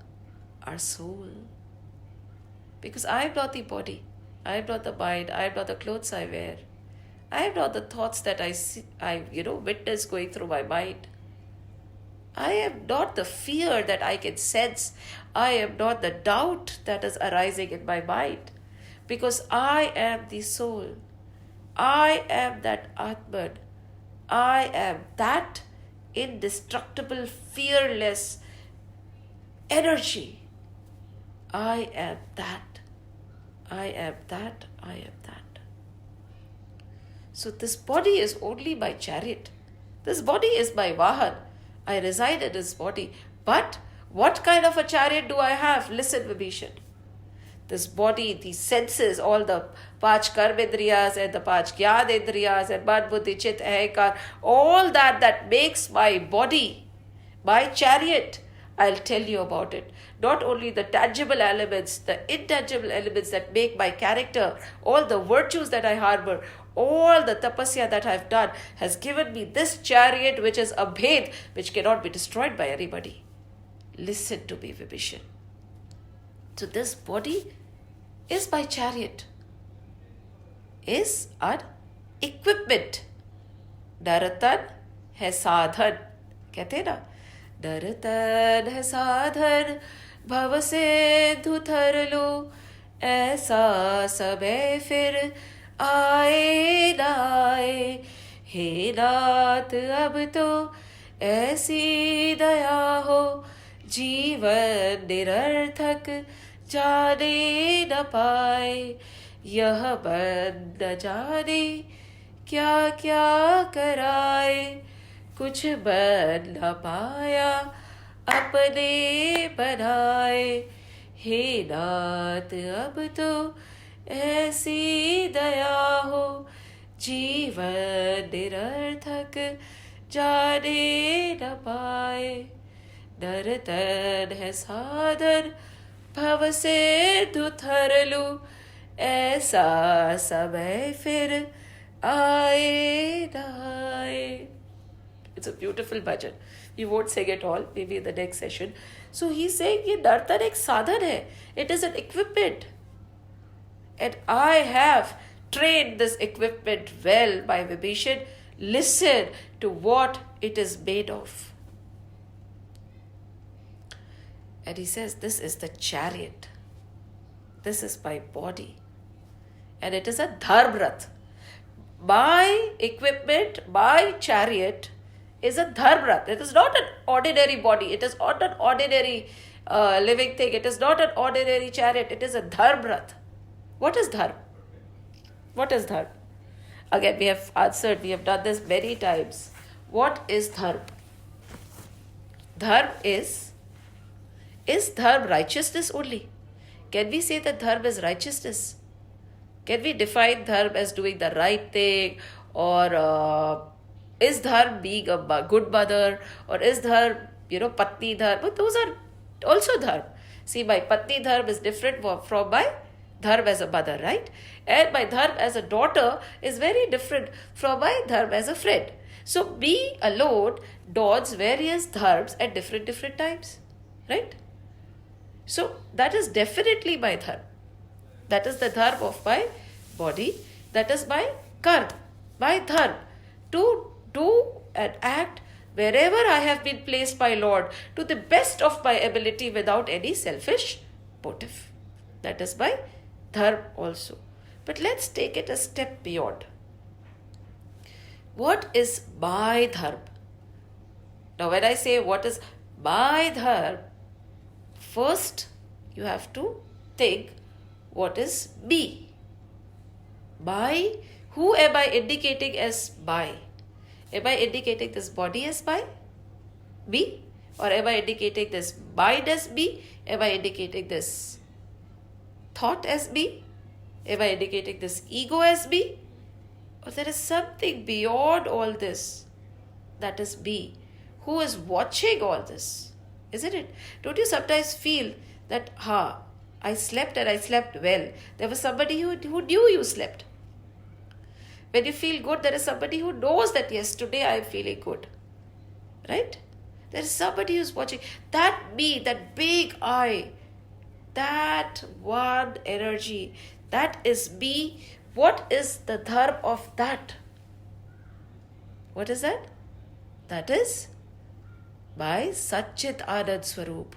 Our soul. Because I am not the body, I am not the mind, I am not the clothes I wear, I am not the thoughts that I see, witness going through my mind. I am not the fear that I can sense. I am not the doubt that is arising in my mind. Because I am the soul. I am that Atman. I am that indestructible, fearless energy. I am that. I am that. I am that. So this body is only my chariot. This body is my vahan. I reside in this body. But what kind of a chariot do I have? Listen, Vibhishan. This body, these senses, all the Panch Karmendriyas and the Panch Jnanendriyas and Man Buddhi Chit Ahankar, all that makes my body, my chariot, I'll tell you about it. Not only the tangible elements, the intangible elements that make my character, all the virtues that I harbor, all the tapasya that I've done has given me this chariot which is abhed, which cannot be destroyed by anybody. Listen to me, Vibhishan. So this body is my chariot, is an equipment. Naratan hai sadhan. कहते हैं ना, नरतन है साधन भव से धुथर लो, ऐसा समय फिर आए ना आए, हे नाथ अब तो ऐसी दया हो, जीवन निरर्थक जाने न पाए, यह बन न जाने क्या क्या कराए, कुछ बन न पाया अपने बनाए। हे नाथ अब तो ऐसी दया हो, जीवन निरर्थक जाने न पाए। नर तन है साधन, भव से दुथर लू, ऐसा समय फिर आए न आए. It's a beautiful bhajan. We won't sing it all, maybe in the next session. So he's saying ये नर्तन एक साधन है. It is an equipment. And I have trained this equipment well by Vibhishan. Listen to what it is made of. And he says, this is the chariot. This is my body. And it is a dharmrath. My equipment, my chariot is a dharmrath. It is not an ordinary body. It is not an ordinary living thing. It is not an ordinary chariot. It is a dharmrath. What is dharm? What is dharm? Again, we have answered. We have done this many times. What is dharm? Dharm is dharm righteousness only? Can we say that dharm is righteousness? Can we define dharm as doing the right thing, or is dharm being a good mother, or is dharm, patni dharm? But those are also dharm. See, my patni dharm is different from my dharm as a mother, right? And my dharm as a daughter is very different from my dharm as a friend. So me alone dons various dharms at different times, right? So that is definitely my dharm. That is the dharma of my body. That is my karma, my dharma. To do and act wherever I have been placed by Lord to the best of my ability without any selfish motive. That is my dharma also. But let's take it a step beyond. What is my dharma? Now when I say what is my dharma, first you have to think, what is me? By? Who am I indicating as by? Am I indicating this body as by? Me? Or am I indicating this mind as me? Am I indicating this thought as me? Am I indicating this ego as me? Or there is something beyond all this that is me? Who is watching all this? Isn't it? Don't you sometimes feel that, I slept and I slept well. There was somebody who knew you slept. When you feel good, there is somebody who knows that, yes, today I am feeling good. Right? There is somebody who's watching. That me, that big I, that one energy, that is me. What is the dharma of that? What is that? That is by Satchit Anand Swarup.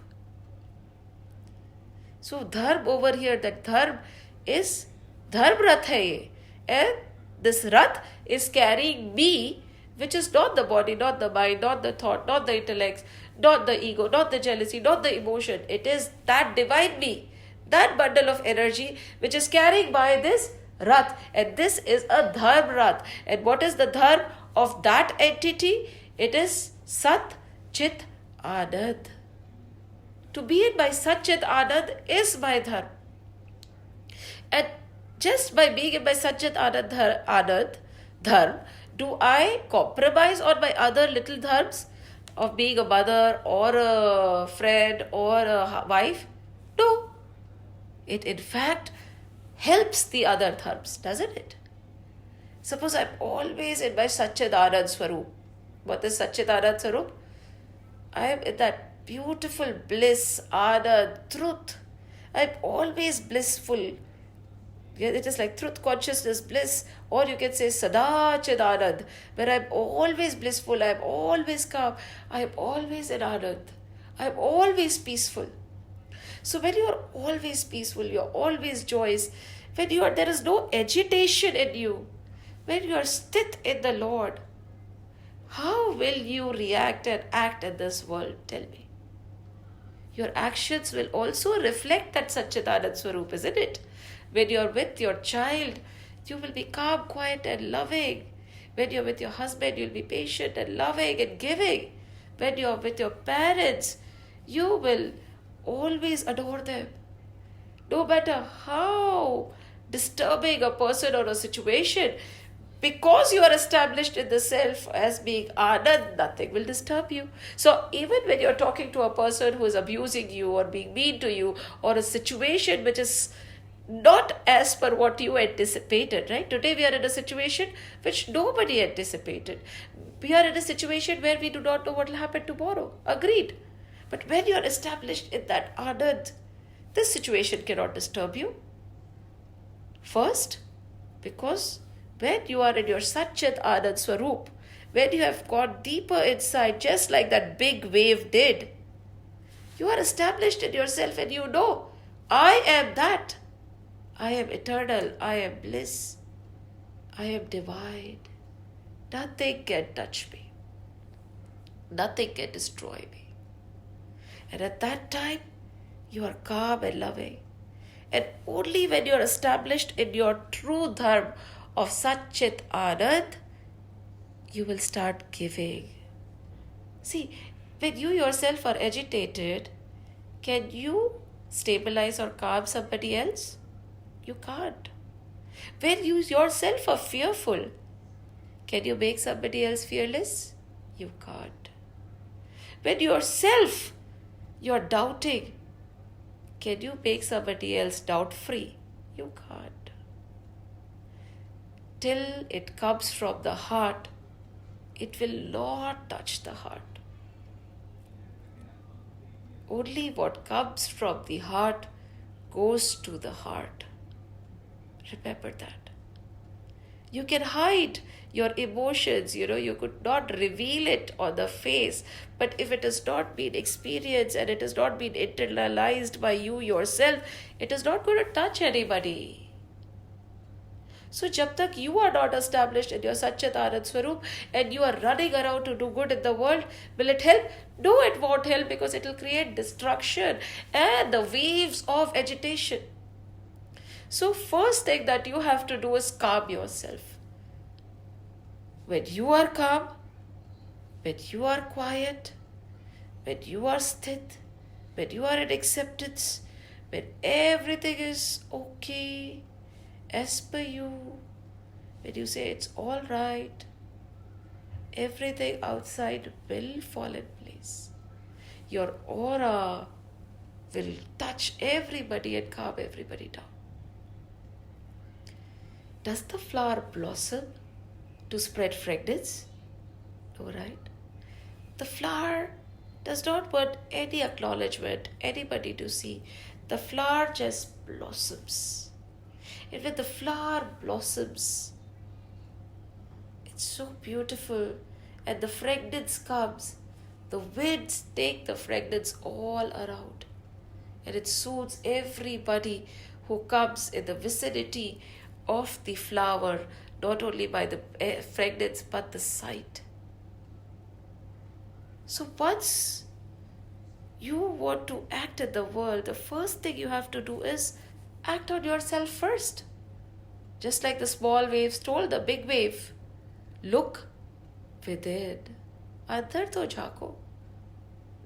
So dharma over here, that dharma is dharma rath hai, and this rath is carrying me, which is not the body, not the mind, not the thought, not the intellect, not the ego, not the jealousy, not the emotion. It is that divine me, that bundle of energy which is carrying by this rath, and this is a dharma rath. And what is the dharma of that entity? It is Sat Chit Anand. To be in by Satchit Anand is my dharma. And just by being in by Satchit Anand dharma, do I compromise on my other little dharmas of being a mother or a friend or a wife? No. It in fact helps the other dharmas, doesn't it? Suppose I'm always in my Satchit Anand Swarup. What is Satchit Anand Swarup? I am in that beautiful bliss, Anand, truth. I'm always blissful. It is like truth, consciousness, bliss, or you can say Sadachid Anand, where I'm always blissful, I'm always calm, I'm always in Anand, I'm always peaceful. So when you are always peaceful, you're always joyous, when there is no agitation in you, when you are sthit in the Lord, how will you react and act in this world? Tell me. your actions will also reflect that Satchitanand Swarup, isn't it? When you're with your child, you will be calm, quiet, and loving. When you're with your husband, you'll be patient and loving and giving. When you're with your parents, you will always adore them. No matter how disturbing a person or a situation, because you are established in the self as being Anand, nothing will disturb you. So even when you're talking to a person who is abusing you or being mean to you, or a situation which is not as per what you anticipated, right? Today we are in a situation which nobody anticipated. We are in a situation where we do not know what will happen tomorrow. Agreed. But when you are established in that Anand, this situation cannot disturb you. First, because when you are in your Satchit Anand Swarup, when you have gone deeper inside, just like that big wave did, you are established in yourself and you know, I am that. I am eternal. I am bliss. I am divine. Nothing can touch me. Nothing can destroy me. And at that time, you are calm and loving. And only when you are established in your true dharma of Satchit Anand, you will start giving. See, when you yourself are agitated, can you stabilize or calm somebody else? You can't. When you yourself are fearful, can you make somebody else fearless? You can't. When yourself you're doubting, can you make somebody else doubt free? You can't. Till it comes from the heart, it will not touch the heart. Only what comes from the heart goes to the heart. Remember that. You can hide your emotions, you could not reveal it on the face, but if it has not been experienced and it has not been internalized by you yourself, it is not going to touch anybody. So jab tak you are not established in your Satchit Anand Swarup and you are running around to do good in the world, will it help? No, it won't help, because it will create destruction and the waves of agitation. So first thing that you have to do is calm yourself. When you are calm, when you are quiet, when you are sthit, when you are in acceptance, when everything is okay as per you, when you say it's all right, everything outside will fall in place. Your aura will touch everybody and calm everybody down. Does the flower blossom to spread fragrance? No, right? The flower does not want any acknowledgement, anybody to see. The flower just blossoms. And when the flower blossoms, it's so beautiful, and the fragrance comes. The winds take the fragrance all around, and it soothes everybody who comes in the vicinity of the flower, not only by the fragrance but the sight. So once you want to act in the world, the first thing you have to do is act on yourself first. Just like the small waves told the big wave, look within. अंदर तो झांको,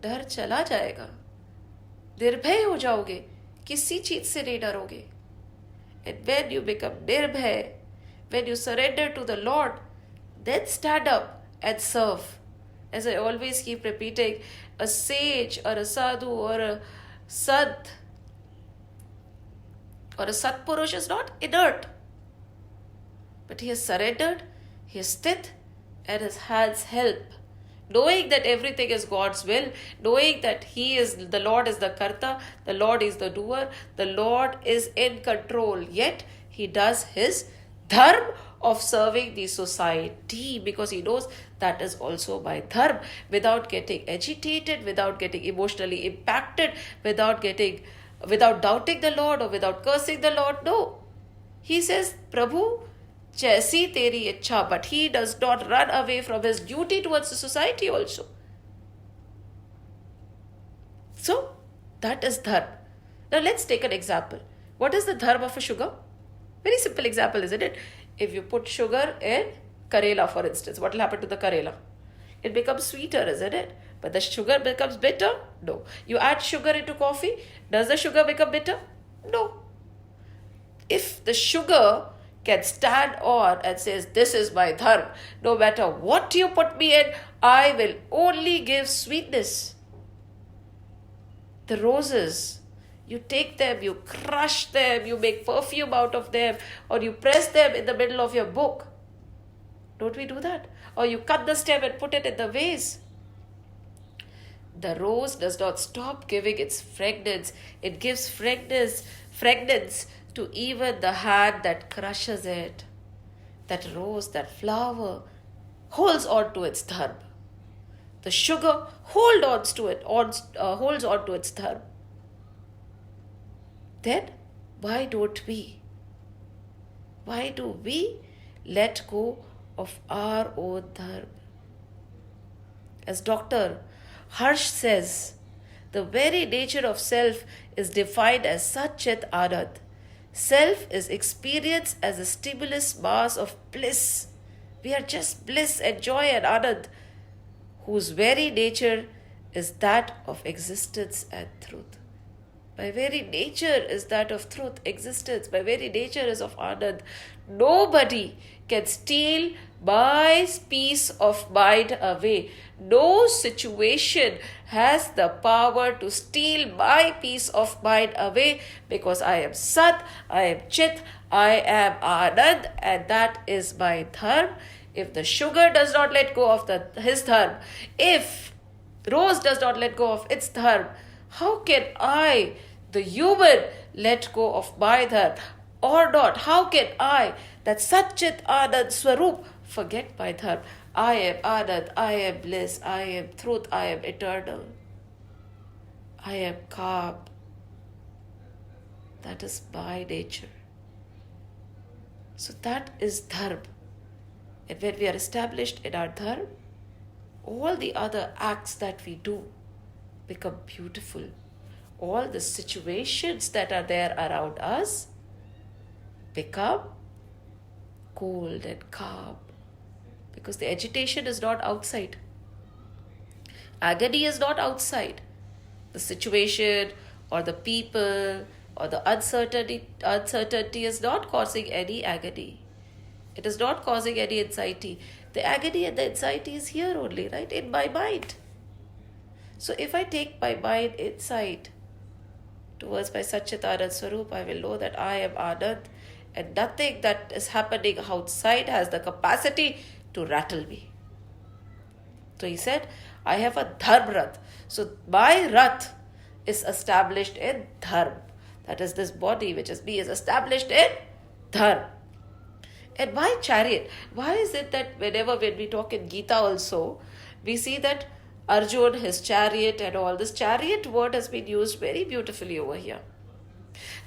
डर चला जाएगा, निर्भय हो जाओगे, किसी चीज से नहीं डरोगे. And when you become nirbhay, when you surrender to the Lord, then stand up and serve. As I always keep repeating, a sage or a sadhu or a sant or a satpurush is not inert, but he has surrendered, he is sthit, and his hands help. Knowing that everything is God's will, knowing that the Lord is the Karta, the Lord is the doer, the Lord is in control, yet he does his dharma of serving the society, because he knows that is also my dharma, without getting agitated, without getting emotionally impacted, without doubting the Lord or without cursing the Lord. No. He says, Prabhu, Jaisi teri ichha, but he does not run away from his duty towards the society also. So, That is dharma. Now let's take an example. What is the dharma of a sugar? Very simple example, isn't it? If you put sugar in Karela, for instance, what will happen to the Karela? It becomes sweeter, isn't it? But the sugar becomes bitter? No. You add sugar into coffee, does the sugar become bitter? No. If the sugar can stand on and says, this is my dharma, no matter what you put me in, I will only give sweetness. The roses, you take them, you crush them, you make perfume out of them, or you press them in the middle of your book. Don't we do that? Or you cut the stem and put it in the vase. The rose does not stop giving its fragrance. It gives fragrance to even the hand that crushes it. That rose, that flower, holds on to its dharma. The sugar holds on to its dharma. Then why don't we? Why do we let go of our own dharma? As Dr. Harsh says, the very nature of self is defined as Satchit Anand. Self is experienced as a stimulus mass of bliss. We are just bliss and joy and Anand, whose very nature is that of existence and truth. My very nature is that of truth, existence. My very nature is of Anand. Nobody can steal my peace of mind away. No situation has the power to steal my peace of mind away, because I am Sat, I am Chit, I am Anand, and that is my dharma. If the sugar does not let go of his dharma, if rose does not let go of its dharma, how can I, the human, let go of my dharma? Or not? How can I, that Satchit Anand Swarup, forget my dharma? I am Anand, I am bliss, I am truth, I am eternal. I am calm. That is my nature. So that is dharma. And when we are established in our dharma, all the other acts that we do become beautiful. All the situations that are there around us become cold and calm, because the agitation is not outside. Agony is not outside. The situation or the people or the uncertainty is not causing any agony. It is not causing any anxiety. The agony and the anxiety is here only, right? In my mind. So if I take my mind inside towards my Satchit Anand Swarup, I will know that I am Anand, and nothing that is happening outside has the capacity to rattle me. So he said, I have a dharma rath. So my rath is established in dharma. That is, this body which is me is established in dharma. And why chariot? Why is it that when we talk in Gita also, we see that Arjun, his chariot and all, this chariot word has been used very beautifully over here.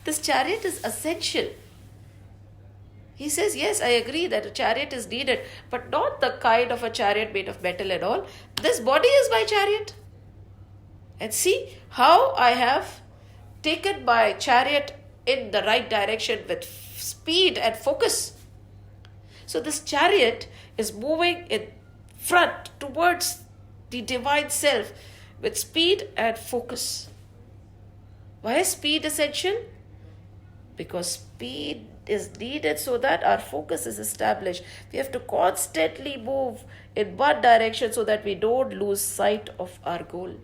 This chariot is essential. He says, yes, I agree that a chariot is needed, but not the kind of a chariot made of metal and all. This body is my chariot. And see how I have taken my chariot in the right direction with speed and focus. So this chariot is moving in front towards the divine self with speed and focus. Why is speed essential? Because speed is needed so that our focus is established. We have to constantly move in one direction so that we don't lose sight of our goal.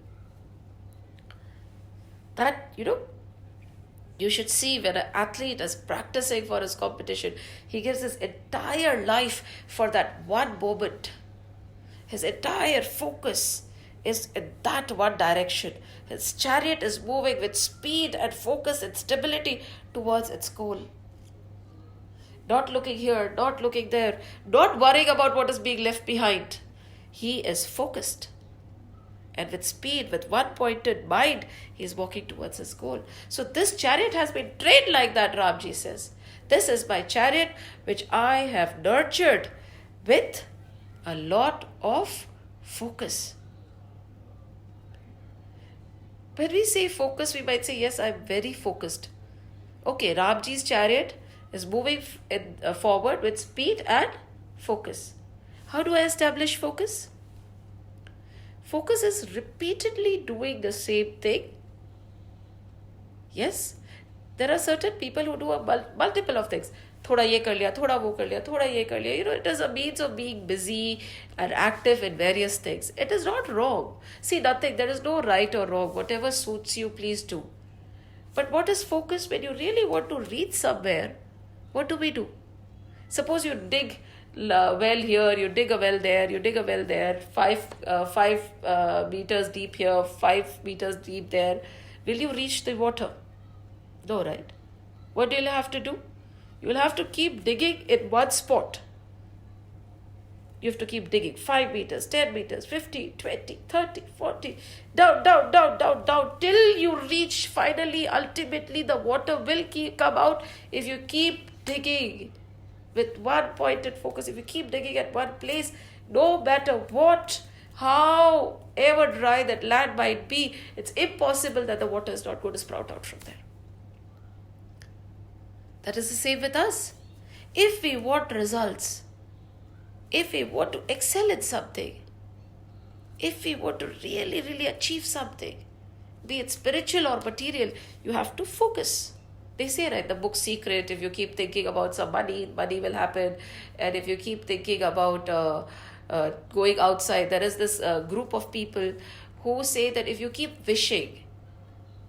That, you should see when an athlete is practicing for his competition, he gives his entire life for that one moment. His entire focus is in that one direction. His chariot is moving with speed and focus and stability towards its goal. Not looking here, not looking there, not worrying about what is being left behind. He is focused. And with speed, with one pointed mind, he is walking towards his goal. So this chariot has been trained like that, Ramji says. This is my chariot which I have nurtured with a lot of focus. When we say focus, we might say, yes, I'm very focused. Okay, Ramji's chariot is moving forward with speed and focus. How do I establish focus? Focus is repeatedly doing the same thing. Yes, there are certain people who do a multiple of things. थोड़ा ये कर लिया, थोड़ा वो कर लिया, थोड़ा ये कर लिया. It is a means of being busy and active in various things. It is not wrong. See, nothing. There is no right or wrong. Whatever suits you, please do. But what is focus when you really want to reach somewhere? What do? Suppose you dig a well here, you dig a well there, you dig a well there, 5 meters deep here, 5 meters deep there. Will you reach the water? No, right? What do you have to do? You will have to keep digging in one spot. You have to keep digging 5 meters, 10 meters, 50, 20, 30, 40, down, till you reach finally, ultimately, the water will come out if you keep digging with one pointed focus. If you keep digging at one place, no matter what, however dry that land might be, it's impossible that the water is not going to sprout out from there. That is the same with us. If we want results, if we want to excel in something, if we want to really, really achieve something, be it spiritual or material, you have to focus. They say, right, the book Secret, if you keep thinking about some money will happen. And if you keep thinking about going outside, there is this group of people who say that if you keep wishing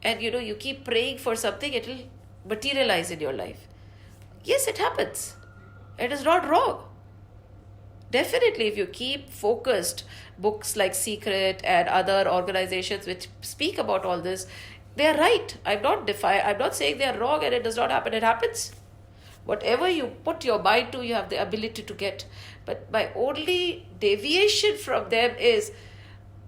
and you keep praying for something, it will materialize in your life. Yes, it happens. It is not wrong. Definitely, if you keep focused, books like Secret and other organizations which speak about all this, they are right. I'm not saying they are wrong and it does not happen. It happens. Whatever you put your mind to, you have the ability to get. But my only deviation from them is,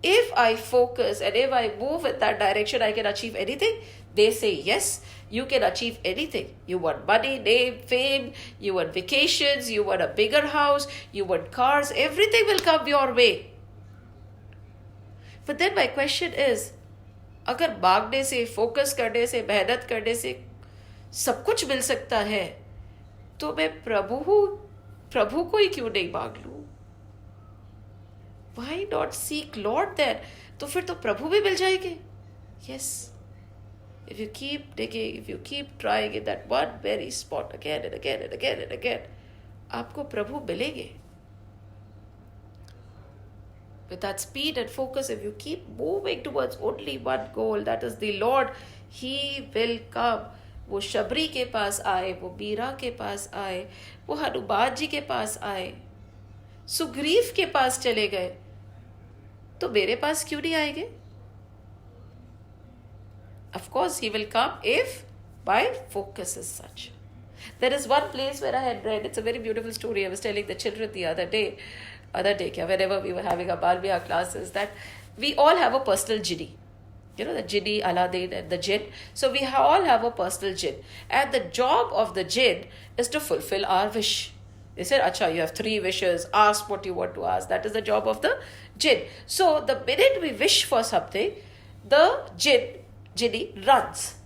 if I focus and if I move in that direction, I can achieve anything. They say, yes, you can achieve anything. You want money, name, fame, you want vacations, you want a bigger house, you want cars, everything will come your way. But then my question is, अगर भागने से, focus करने से, मेहनत करने से सब कुछ मिल सकता है, तो मैं प्रभु को ही क्यों नहीं मांग लूं? Why not seek Lord then? तो फिर तो प्रभु भी मिल जाएंगे. Yes. If you keep digging, if you keep trying in that one very spot again and again and again and again, आपको प्रभु मिलेंगे. With that speed and focus, if you keep moving towards only one goal, that is the Lord, He will come. वो शबरी के पास आए, वो बीरा के पास आए, वो हनुमान जी के पास आए, सुग्रीव के पास चले गए, तो मेरे पास क्यों नहीं आएंगे? Of course, He will come if my focus is such. There is one place where I had read, it's a very beautiful story. I was telling the children the other day, whenever we were having our Balbiya classes, that we all have a personal genie. The genie, Aladdin and the jinn. So we all have a personal jinn. And the job of the jinn is to fulfill our wish. They said, Acha, you have 3 wishes, ask what you want to ask. That is the job of the jinn. So the minute we wish for something, the genie runs.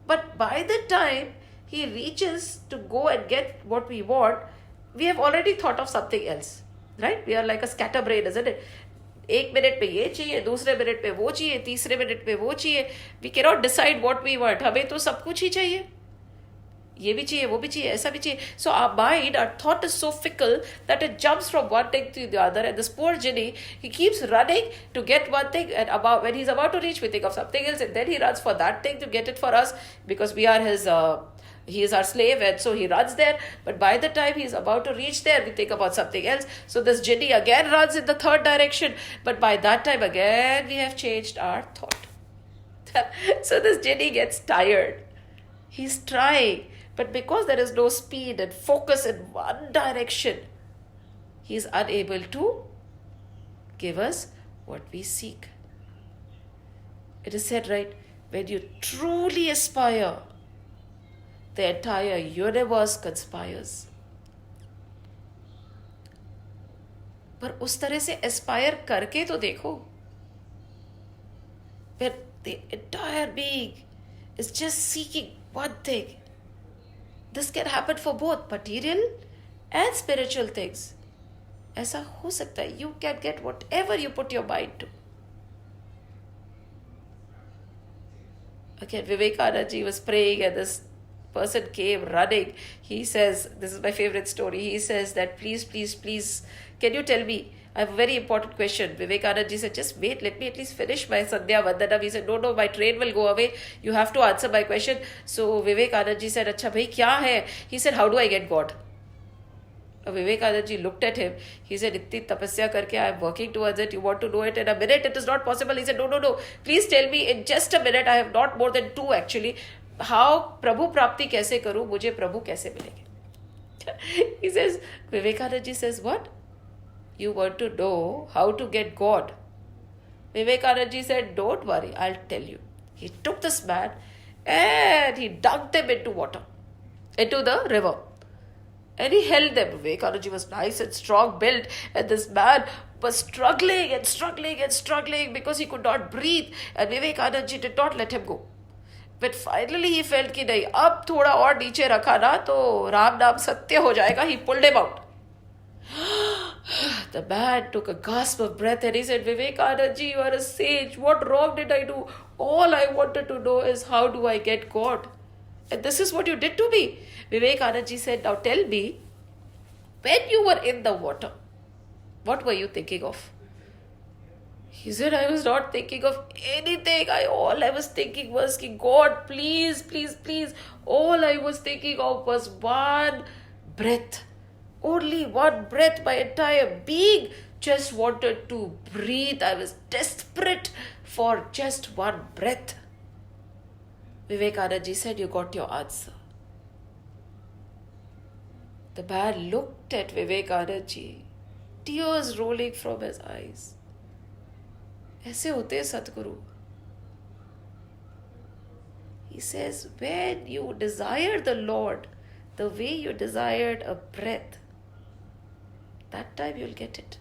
But by the time he reaches to go and get what we want, we have already thought of something else. Right? We are like a scatterbrain, isn't it? 1 minute पे ये चाहिए, दूसरे minute पे वो चाहिए, तीसरे minute पे वो चाहिए. We cannot decide what we want. हमें तो सब कुछ ही चाहिए. ये भी चाहिए, वो भी चाहिए, ऐसा भी चाहिए. So our mind, our thought is so fickle that it jumps from one thing to the other. And this poor genie, he keeps running to get one thing, and when he's about to reach, we think of something else, and then he runs for that thing to get it for us, because we are his. He is our slave, and so he runs there. But by the time he's about to reach there, we think about something else. So this genie again runs in the third direction. But by that time, again, we have changed our thought. So this genie gets tired. He's trying. But because there is no speed and focus in one direction, he is unable to give us what we seek. It is said, right, when you truly aspire, the entire universe conspires. पर उस तरह से Aspire करके तो देखो. When the entire being is just seeking one thing. This can happen for both material and spiritual things. ऐसा हो सकता है. You can get whatever you put your mind to. Again, Vivekananda ji was praying and this person came running. He says, this is my favorite story. He says that please, can you tell me? I have a very important question. Vivekananda ji said, just wait, let me at least finish my Sandhya Vandanam. He said, no, my train will go away. You have to answer my question. So Vivekananda ji said, Acha bhai, kya hai? He said, how do I get God? Vivekananda ji looked at him. He said, Itti tapasya karke I am working towards it. You want to know it in a minute? It is not possible. He said, no. Please tell me in just a minute. I have not more than 2 actually. How Prabhu Prapti kaise karu? Mujhe Prabhu kaise milenge? He says, Vivekananda ji says, what? You want to know how to get God? Vivekananda ji said, don't worry, I'll tell you. He took this man and he dunked him into water, into the river. And he held them. Vivekananda ji was nice and strong built, and this man was struggling because he could not breathe. And Vivekananda ji did not let him go. But finally he felt कि नहीं, अब थोड़ा और नीचे रखा ना तो राम नाम सत्य हो जाएगा. He pulled him out. The man took a gasp of breath and he said, Vivekananda ji, you are a sage. What wrong did I do? All I wanted to know is how do I get God? And this is what you did to me. Vivekananda ji said, now tell me, when you were in the water, what were you thinking of? He said, I was not thinking of anything. All I was thinking was, God, please. All I was thinking of was one breath. Only one breath. My entire being just wanted to breathe. I was desperate for just one breath. Vivekananda ji said, you got your answer. The man looked at Vivekananda ji, tears rolling from his eyes. ऐसे होते हैं सतगुरु. He says, when you desire the Lord, the way you desired a breath, that time you'll get it.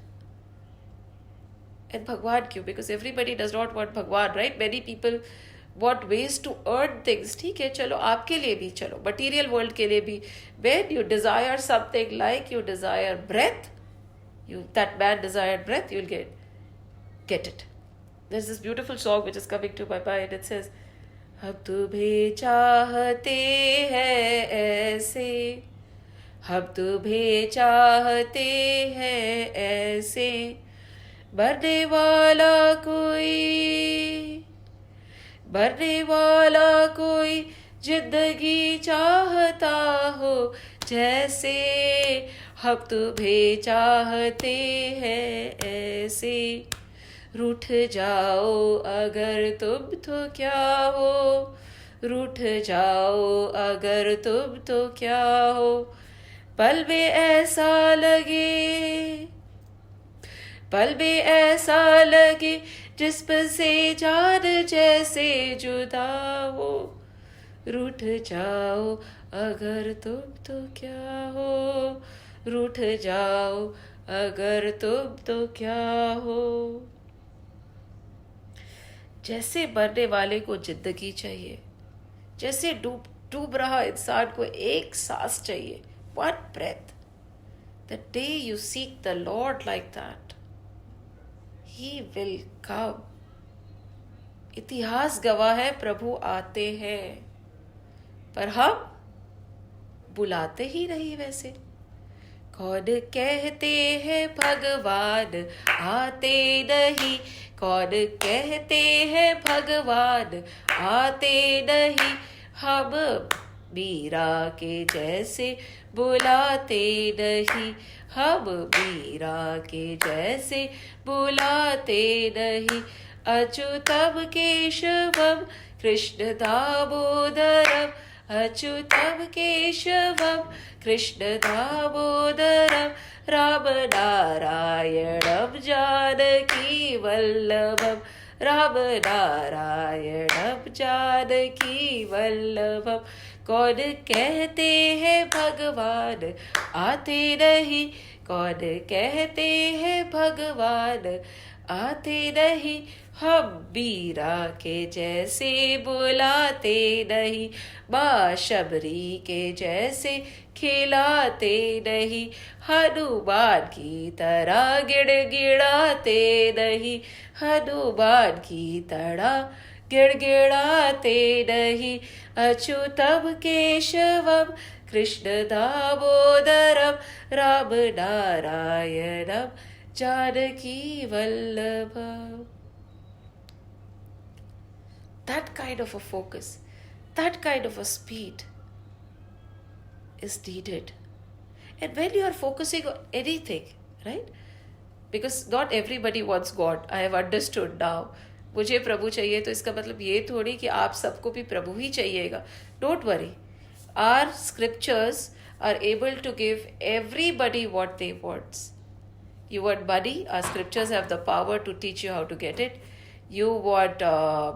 And Bhagwan kyun? Because everybody does not want Bhagwan, right? Many people want ways to earn things. ठीक है, चलो आपके लिए भी चलो, material world के लिए भी. When you desire something like you desire breath, that man desired breath, you'll get it. There's this beautiful song which is coming to my mind. It says, हम तुम्हें चाहते हैं ऐसे, हम तुम्हें चाहते हैं ऐसे, मरने वाला कोई जिंदगी चाहता हो जैसे, हम तुम्हें चाहते हैं ऐसे, रूठ जाओ अगर तुम तो क्या हो, रूठ जाओ अगर तुम तो क्या हो, पल में ऐसा लगे जिस्म से जान जैसे जुदा हो, रूठ जाओ अगर तुम तो क्या हो, रूठ जाओ अगर तुम तो क्या हो. जैसे मरने वाले को जिंदगी चाहिए, जैसे डूब रहा इंसान को एक सांस चाहिए, one breath. The day you seek the Lord like that, He will come. इतिहास गवाह है, प्रभु आते हैं, पर हम बुलाते ही नहीं वैसे. कौन कहते हैं भगवान आते नहीं, कौन कहते हैं भगवान आते नहीं, हम मीरा के जैसे बुलाते नहीं, हम मीरा के जैसे बुलाते नहीं. अच्युतम केशवम कृष्ण दामोदरम, अच्युतम केशवम कृष्ण दामोदरम, राम नारायणम जानकी वल्लभम, राम नारायणम जानकी वल्लभम. कौन कहते हैं भगवान आते नहीं, कौन कहते हैं भगवान आते नहीं, हम बीरा के जैसे बुलाते नहीं, बाशबरी के जैसे खिलाते नहीं, हनुमान की तरह गिड़गिड़ाते नहीं, हनुमान की तरह गिड़गिड़ाते नहीं, Achyutam Keshavam Krishna Damodaram Ram नारायणम Janaki Vallabham. That kind of a focus, that kind of a speed is needed. And when you are focusing on anything, right? Because not everybody wants God. I have understood now. मुझे प्रभु चाहिए तो इसका मतलब ये थोड़ी कि आप सबको भी प्रभु ही चाहिएगा. Don't worry. Our scriptures are able to give everybody what they want. You want money? Our scriptures have the power to teach you how to get it. You want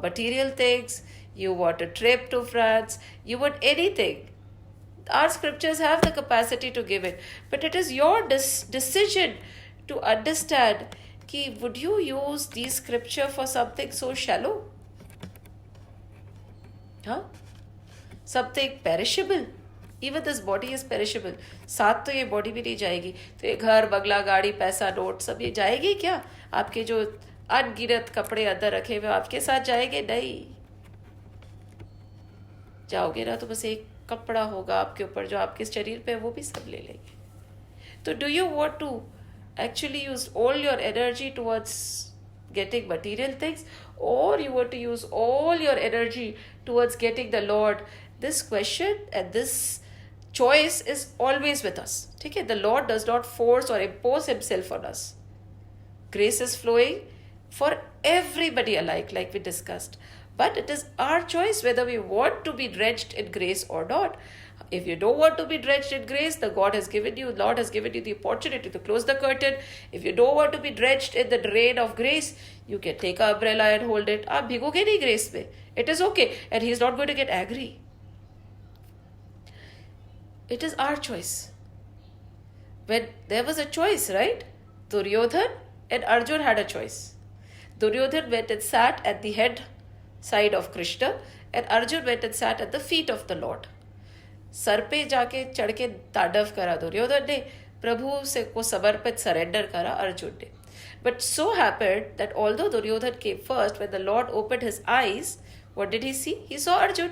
material things. You want a trip to France. You want anything. Our scriptures have the capacity to give it. But it is your decision to understand कि would you use these scripture for something so shallow? Huh? Something perishable. Even this body is perishable. साथ तो ये body भी नहीं जाएगी. तो ये घर बंगला गाड़ी पैसा नोट सब ये जाएगी क्या? आपके जो अनगिनत कपड़े अंदर रखे हुए आपके साथ जाएंगे? नहीं जाओगे ना तो बस एक कपड़ा होगा आपके ऊपर जो आपके शरीर पे है, वो भी सब ले लेंगे. तो do you want to actually use all your energy towards getting material things, or you want to use all your energy towards getting the Lord? This question and this choice is always with us. Okay? The Lord does not force or impose himself on us. Grace is flowing for everybody alike, like we discussed. But it is our choice whether we want to be drenched in grace or not. If you don't want to be drenched in grace, the Lord has given you the opportunity to close the curtain. If you don't want to be drenched in the rain of grace, you can take an umbrella and hold it. आप भिगोगे नहीं grace में. It is okay. And he is not going to get angry. It is our choice. When there was a choice, right? Duryodhan and Arjun had a choice. Duryodhan went and sat at the head side of Krishna, and Arjun went and sat at the feet of the Lord. Sir पे जाके चढ़ के ताडव करा दुर्योधन ने, प्रभु से को समर्पित surrender करा अर्जुन ने. But so happened that although Duryodhan came first, when the Lord opened his eyes, what did he see? He saw Arjun.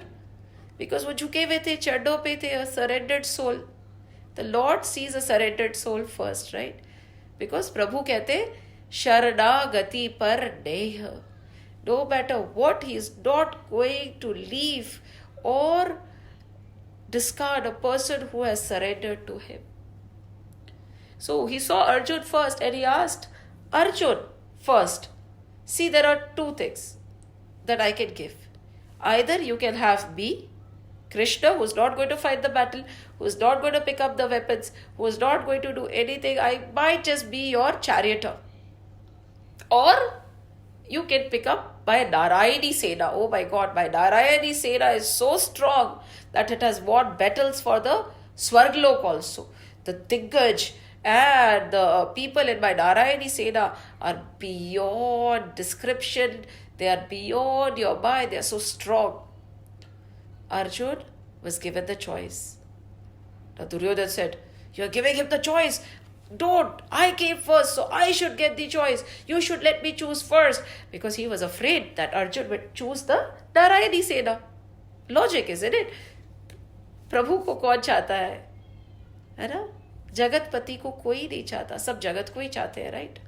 Because वो झुके हुए थे, चढ़ों पे थे, a surrendered soul. The Lord sees a surrendered soul first, right? Because प्रभु कहते शरणागति पर नेह. No matter what, he is not going to leave or discard a person who has surrendered to him. So he saw Arjun first and he asked Arjun first, see, there are two things that I can give. Either you can have me, Krishna, who is not going to fight the battle, who is not going to pick up the weapons, who is not going to do anything. I might just be your charioteer. Or you can pick up my Narayani Sena. Oh my God, my Narayani Sena is so strong that it has won battles for the Swarglok also. The Diggaj and the people in my Narayani Sena are beyond description. They are beyond your mind. They are so strong. Arjun was given the choice. Now Duryodhana said, you are giving him the choice. Don't. I came first, so I should get the choice. You should let me choose first. Because he was afraid that Arjun would choose the Narayani Sena. Logic, isn't it? प्रभु को कौन चाहता है ना? जगतपति को कोई नहीं चाहता, सब जगत को ही चाहते हैं, राइट?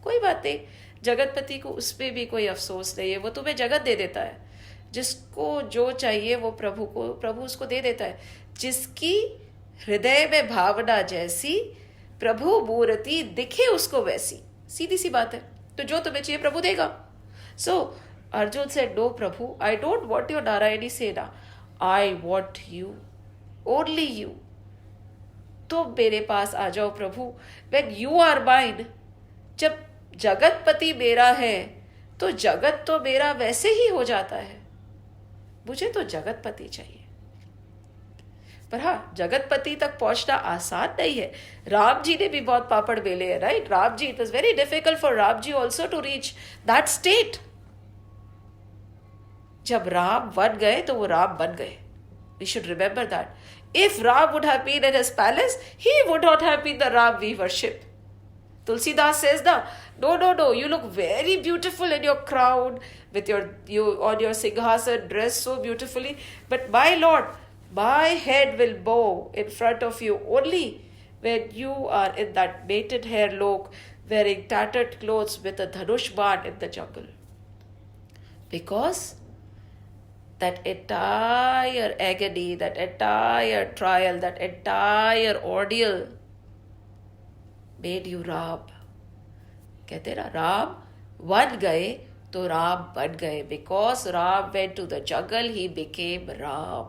कोई बात नहीं, जगतपति को उस पर भी कोई अफसोस नहीं है. वो तुम्हें जगत दे देता है. जिसको जो चाहिए वो प्रभु उसको दे देता है. जिसकी हृदय में भावना जैसी प्रभु मूर्ति दिखे उसको वैसी. सीधी सी बात है. तो जो तुम्हें चाहिए प्रभु देगा. सो अर्जुन सेड, नो प्रभु, I don't want your Narayani Sena. I want you, only you. तो मेरे पास आ जाओ प्रभु. व्हेन यू आर माइन, जब जगतपति मेरा है तो जगत तो मेरा वैसे ही हो जाता है. मुझे तो जगतपति चाहिए. पर हाँ, जगतपति तक पहुंचना आसान नहीं है. राम जी ने भी बहुत पापड़ बेले हैं, right? Ram ji, it was very difficult for Ram ji also to reach that state. जब राम बन गए तो वो राम बन गए. We should remember that. If Ram would have been in his palace, he would not have been the Ram we worship. Tulsidas says, no, you look very beautiful in your crown, with you on your singhasana, dressed so beautifully. But my Lord, my head will bow in front of you only when you are in that mated hair lok, wearing tattered clothes with a dhanush ban in the jungle. Because that entire agony, that entire trial, that entire ordeal made you Ram. कहते ना, राम बन गए तो राम बन गए. Because Ram went to the jungle, he became Ram.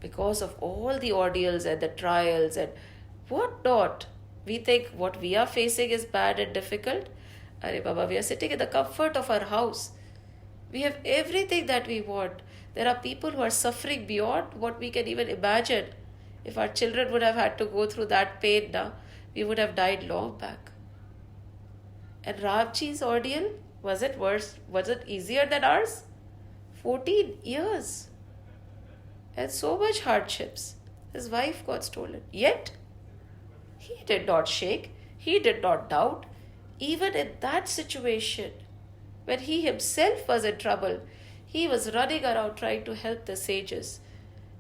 Because of all the ordeals and the trials and what not, we think what we are facing is bad and difficult. Arey Baba, we are sitting in the comfort of our house. We have everything that we want. There are people who are suffering beyond what we can even imagine. If our children would have had to go through that pain now, we would have died long back. And Ramji's ordeal, was it worse? Was it easier than ours? 14 years. And so much hardships. His wife got stolen. Yet, he did not shake. He did not doubt. Even in that situation, when he himself was in trouble, he was running around trying to help the sages.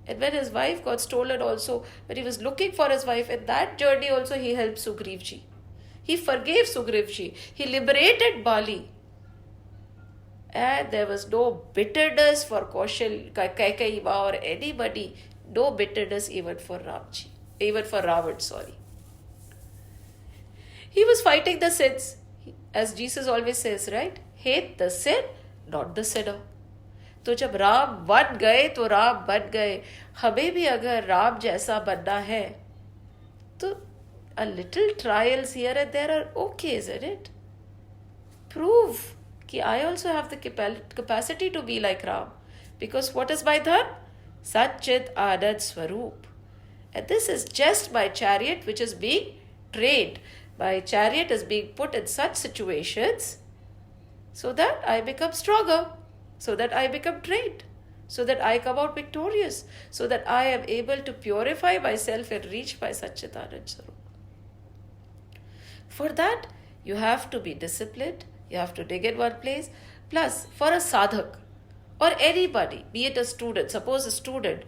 And when his wife got stolen also, when he was looking for his wife, in that journey also he helped Sugrivji. He forgave Sugrivji. He liberated Bali. And there was no bitterness for Kaikeyi or anybody. No bitterness even for Ramji. Even for Ravan, sorry. He was fighting the sins. As Jesus always says, right? Hate the sin, not the sinner. तो जब राम बन गए तो राम बन गए. हमें भी अगर राम जैसा बनना है तो a little trials here and there are okay, isn't it? Prove कि I also have the capacity to be like Ram. Because what is my dhan? Satchit Anand Swaroop. And this is just my chariot which is being trained. My chariot is being put in such situations so that I become stronger, so that I become trained, so that I come out victorious, so that I am able to purify myself and reach my Satchitanand Swarup. For that, you have to be disciplined, you have to dig in one place. Plus, for a sadhak or anybody, be it a student, suppose a student,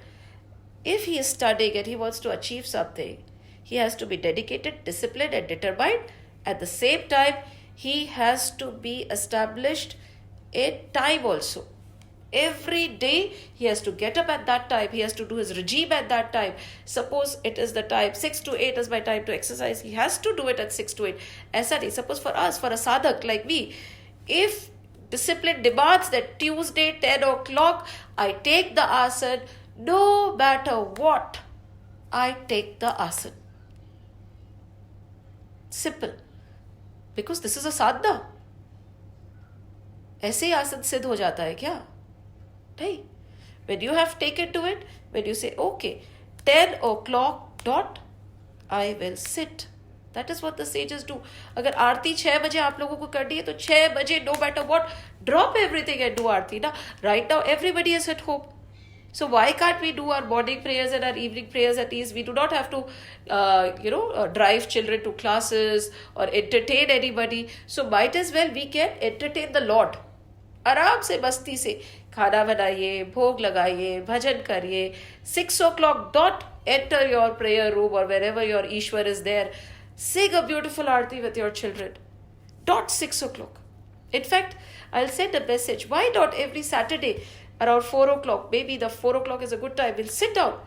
if he is studying and he wants to achieve something, he has to be dedicated, disciplined and determined. At the same time, he has to be established in time also. Every day he has to get up at that time. He has to do his regime at that time. Suppose it is the time 6 to 8 is my time to exercise. He has to do it at 6 to 8. Aisa nahi. Suppose for us, for a sadhak like me, if discipline demands that Tuesday 10 o'clock I take the asana, no matter what, I take the asana. Simple. Because this is a sadhana. ऐसे ही आसन सिद्ध हो जाता है क्या? नहीं. When you have taken to it, when you say, okay, 10 o'clock dot, I will sit. That is what the sages do. अगर आरती 6 बजे आप लोगों को करनी है तो 6 बजे, no matter what, drop everything and do आरती ना. Right now everybody is at home. So why can't we do our morning prayers and our evening prayers at ease? We do not have to, drive children to classes or entertain anybody. So might as well we can entertain the Lord. आराम से मस्ती से खाना बनाइए, भोग लगाइए, भजन करिए. 6 o'clock dot, enter your prayer room or wherever your Ishwar is there. Sing a beautiful aarti with your children. Dot 6 o'clock. In fact, I'll send a message. Why not every Saturday around 4 o'clock? Maybe the 4 o'clock is a good time. We'll sit down,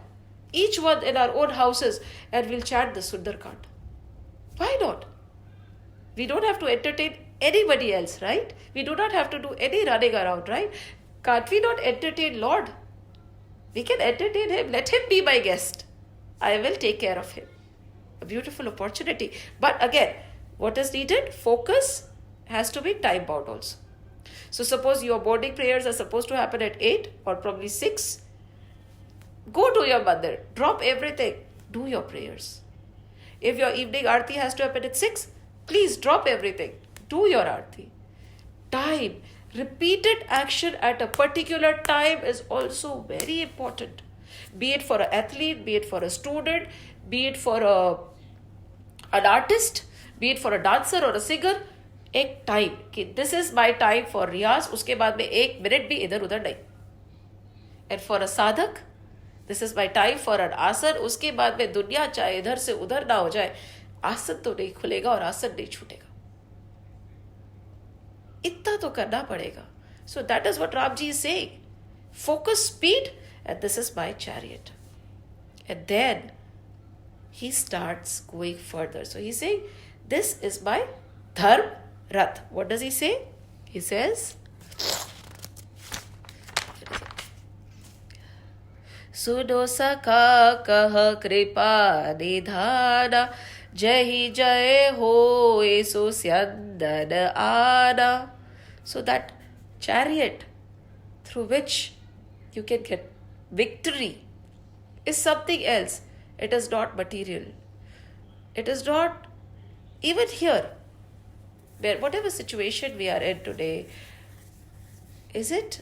each one in our own houses, and we'll chant the Sundarkand. Why not? We don't have to entertain anybody else, right? We do not have to do any running around, right? Can't we not entertain Lord? We can entertain him. Let him be my guest. I will take care of him. A beautiful opportunity. But again, what is needed? Focus has to be time bound also. So suppose your morning prayers are supposed to happen at 8 or probably 6. Go to your mandir, drop everything, do your prayers. If your evening aarti has to happen at 6, please drop everything, do your aarti. Time, repeated action at a particular time is also very important. Be it for an athlete, be it for a student, be it for an artist, be it for a dancer or a singer. एक time कि this is my time for रियाज, उसके बाद में 1 minute भी इधर उधर नहीं. And for a sadhak, this is my time for an asana, उसके बाद में दुनिया चाहे इधर से उधर ना हो जाए, आसन तो नहीं खुलेगा और आसन नहीं छूटेगा. इतना तो करना पड़ेगा. So that is what Ram ji is saying. Focus, speed, and this is my chariot. And then he starts going further. So he's saying, this is my dharm rath. What does he say? He says, सुनो सखा कह कृपा निधाना, जय जय हो सो स्यंदन आना. So that chariot through which you can get victory is something else. It is not material. It is not even here, where whatever situation we are in today, is it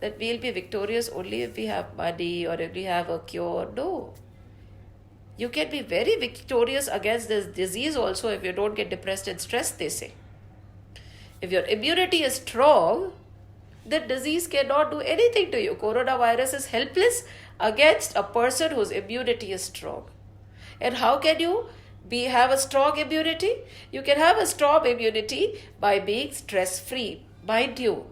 that we'll be victorious only if we have money or if we have a cure? No. You can be very victorious against this disease also if you don't get depressed and stressed, they say. If your immunity is strong, the disease cannot do anything to you. Coronavirus is helpless against a person whose immunity is strong. And how can you have a strong immunity? You can have a strong immunity by being stress-free. Mind you,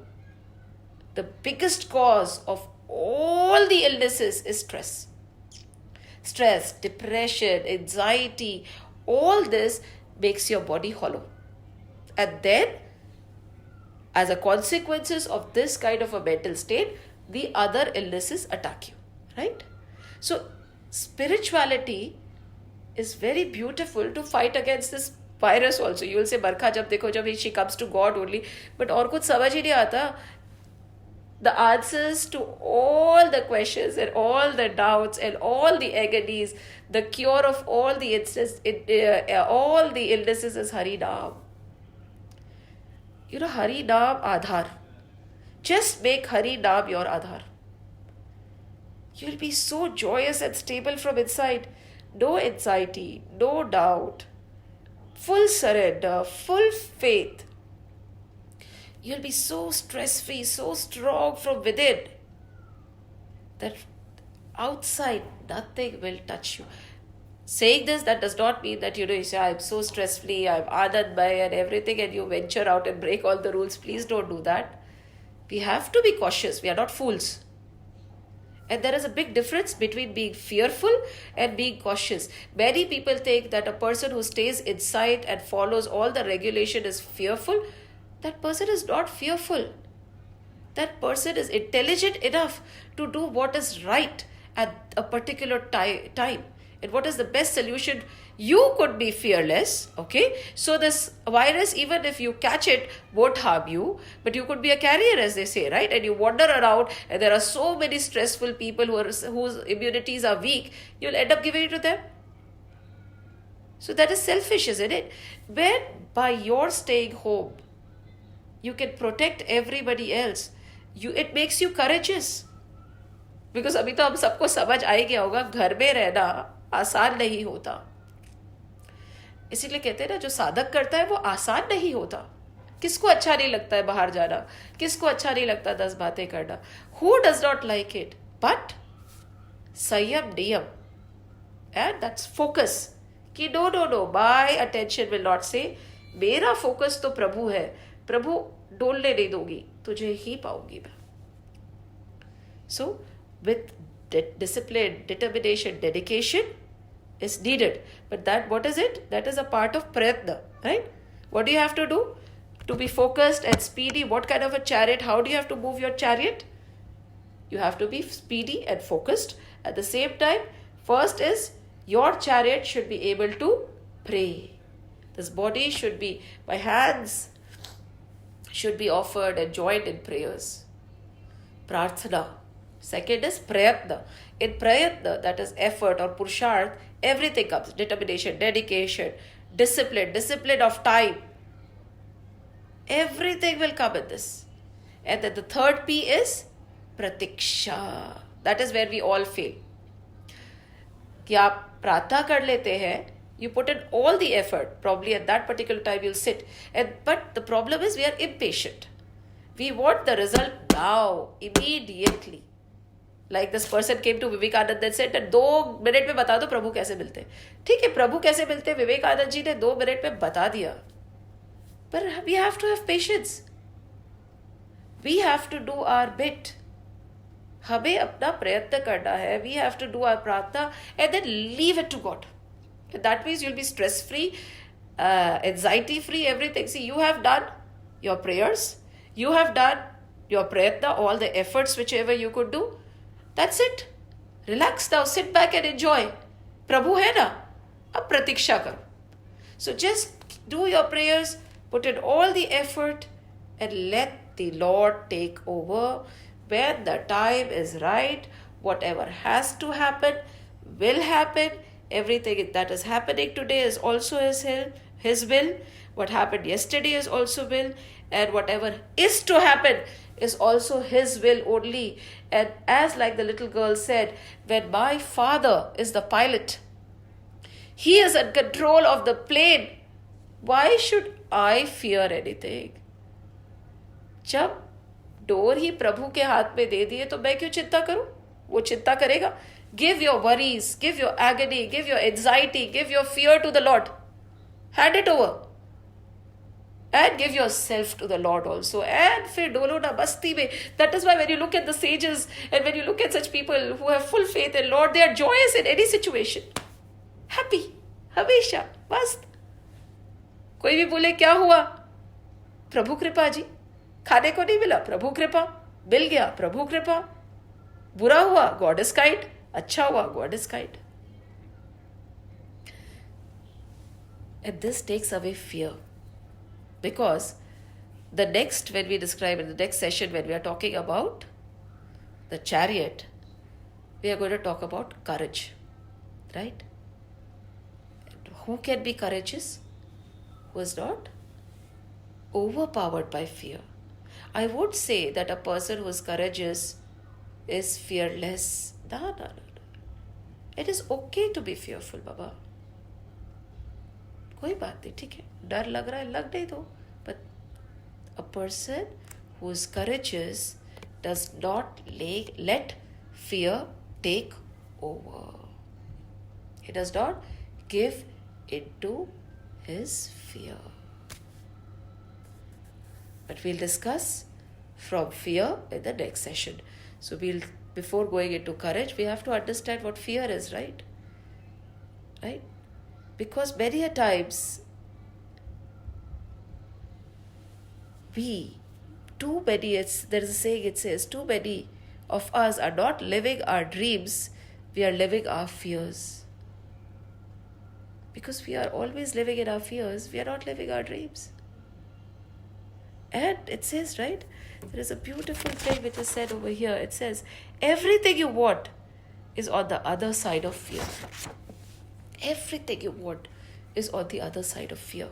the biggest cause of all the illnesses is stress. Stress, depression, anxiety, all this makes your body hollow. And then, as a consequences of this kind of a mental state, the other illnesses attack you, right? So spirituality is very beautiful to fight against this virus also. You will say, Barkha, jab dekho, jab she comes to God only, but aur kuch samajh hi nahi aata. The answers to all the questions and all the doubts and all the agonies, the cure of all the illnesses is Hari Naam. You know, Hari Naam Aadhar. Just make Hari Naam your Aadhar. You'll be so joyous and stable from inside. No anxiety, no doubt. Full surrender, full faith. You'll be so stress-free, so strong from within that outside nothing will touch you. Saying this, that does not mean that, you say, I'm so stress-free, I'm Anandmay and everything, and you venture out and break all the rules. Please don't do that. We have to be cautious. We are not fools. And there is a big difference between being fearful and being cautious. Many people think that a person who stays inside and follows all the regulation is fearful. That person is not fearful. That person is intelligent enough to do what is right at a particular time. And what is the best solution? You could be fearless, okay? So this virus, even if you catch it, won't harm you. But you could be a carrier, as they say, right? And you wander around and there are so many stressful people whose immunities are weak. You'll end up giving it to them. So that is selfish, isn't it? When by your staying home, you can protect everybody else, it makes you courageous. Because अभी तो हम सबको समझ आ ही गया होगा, घर में रहना आसान नहीं होता. इसीलिए कहते हैं ना, जो साधक करता है वो आसान नहीं होता. किसको अच्छा नहीं लगता है बाहर जाना? किसको अच्छा नहीं लगता 10 बातें करना? Who does not like it? But संयम नियम, and that's focus. कि no, my attention will not say, मेरा focus तो प्रभु है, प्रभु डोलने नहीं दोगी, तुझे ही पाऊंगी मैं. So with discipline, determination, dedication is needed. But that, what is it? That is a part of prayatna, right? What do you have to do? To be focused and speedy. What kind of a chariot? How do you have to move your chariot? You have to be speedy and focused. At the same time, first is your chariot should be able to pray. This body should be, my hands should be offered and joined in prayers. Prarthana. Second is prayatna. In prayatna, that is effort or purusharth, everything comes. Determination, dedication, discipline of time. Everything will come in this. And then the third P is pratiksha. That is where we all fail. कि आप प्रार्थना कर लेते हैं, you put in all the effort, probably at that particular time you'll sit, but the problem is we are impatient. We want the result now, immediately. Like this person came to Vivekanand and said that 2 minute में बता दो प्रभु कैसे मिलते हैं. ठीक है, प्रभु कैसे मिलते हैं विवेकानंद जी ने 2 मिनट में बता दिया. But we have to have patience. We have to do our bit. हमें अपना प्रयत्न करना है. We have to do our प्रार्थना and then leave it to God. That means you'll be stress free, anxiety free, everything. See, you have done your prayers, you have done your prayatna, all the efforts whichever you could do. That's it. Relax now, sit back and enjoy. Prabhu hai na, ab pratiksha karo. So just do your prayers, put in all the effort and let the Lord take over. When the time is right, whatever has to happen will happen. Everything that is happening today is also His will. What happened yesterday is also will. And whatever is to happen is also His will only. And as like the little girl said, when my father is the pilot, He is in control of the plane, why should I fear anything? जब door ही प्रभु के हाथ में दे दिए तो मैं क्यों चिंता करूं? वो चिंता करेगा. Give your worries, give your agony, give your anxiety, give your fear to the Lord. Hand it over. And give yourself to the Lord also. And फिर डोलो ना मस्ती में. That is why when you look at the sages and when you look at such people who have full faith in Lord, they are joyous in any situation. Happy. हमेशा. मस्त. कोई भी बोले क्या हुआ? प्रभु कृपा जी. खाने को नहीं मिला, प्रभु कृपा. मिल गया, प्रभु कृपा. बुरा हुआ, God is kind. अच्छा हुआ, God is kind. And this takes away fear. Because the next, when we describe in the next session, when we are talking about the chariot, we are going to talk about courage. Right? And who can be courageous? Who is not overpowered by fear. I would say that a person who is courageous is fearless. No. It is okay to be fearful, Baba. कोई बात नहीं, ठीक है. डर लग रहा है, लग नहीं दो. But a person who is courageous does not let fear take over. He does not give into his fear. But we'll discuss from fear in the next session. So before going into courage, we have to understand what fear is, right? Right? Because many a times there is a saying, it says, too many of us are not living our dreams, we are living our fears. Because we are always living in our fears, we are not living our dreams. And it says, right, there is a beautiful thing which is said over here. It says, everything you want is on the other side of fear. Everything you want is on the other side of fear.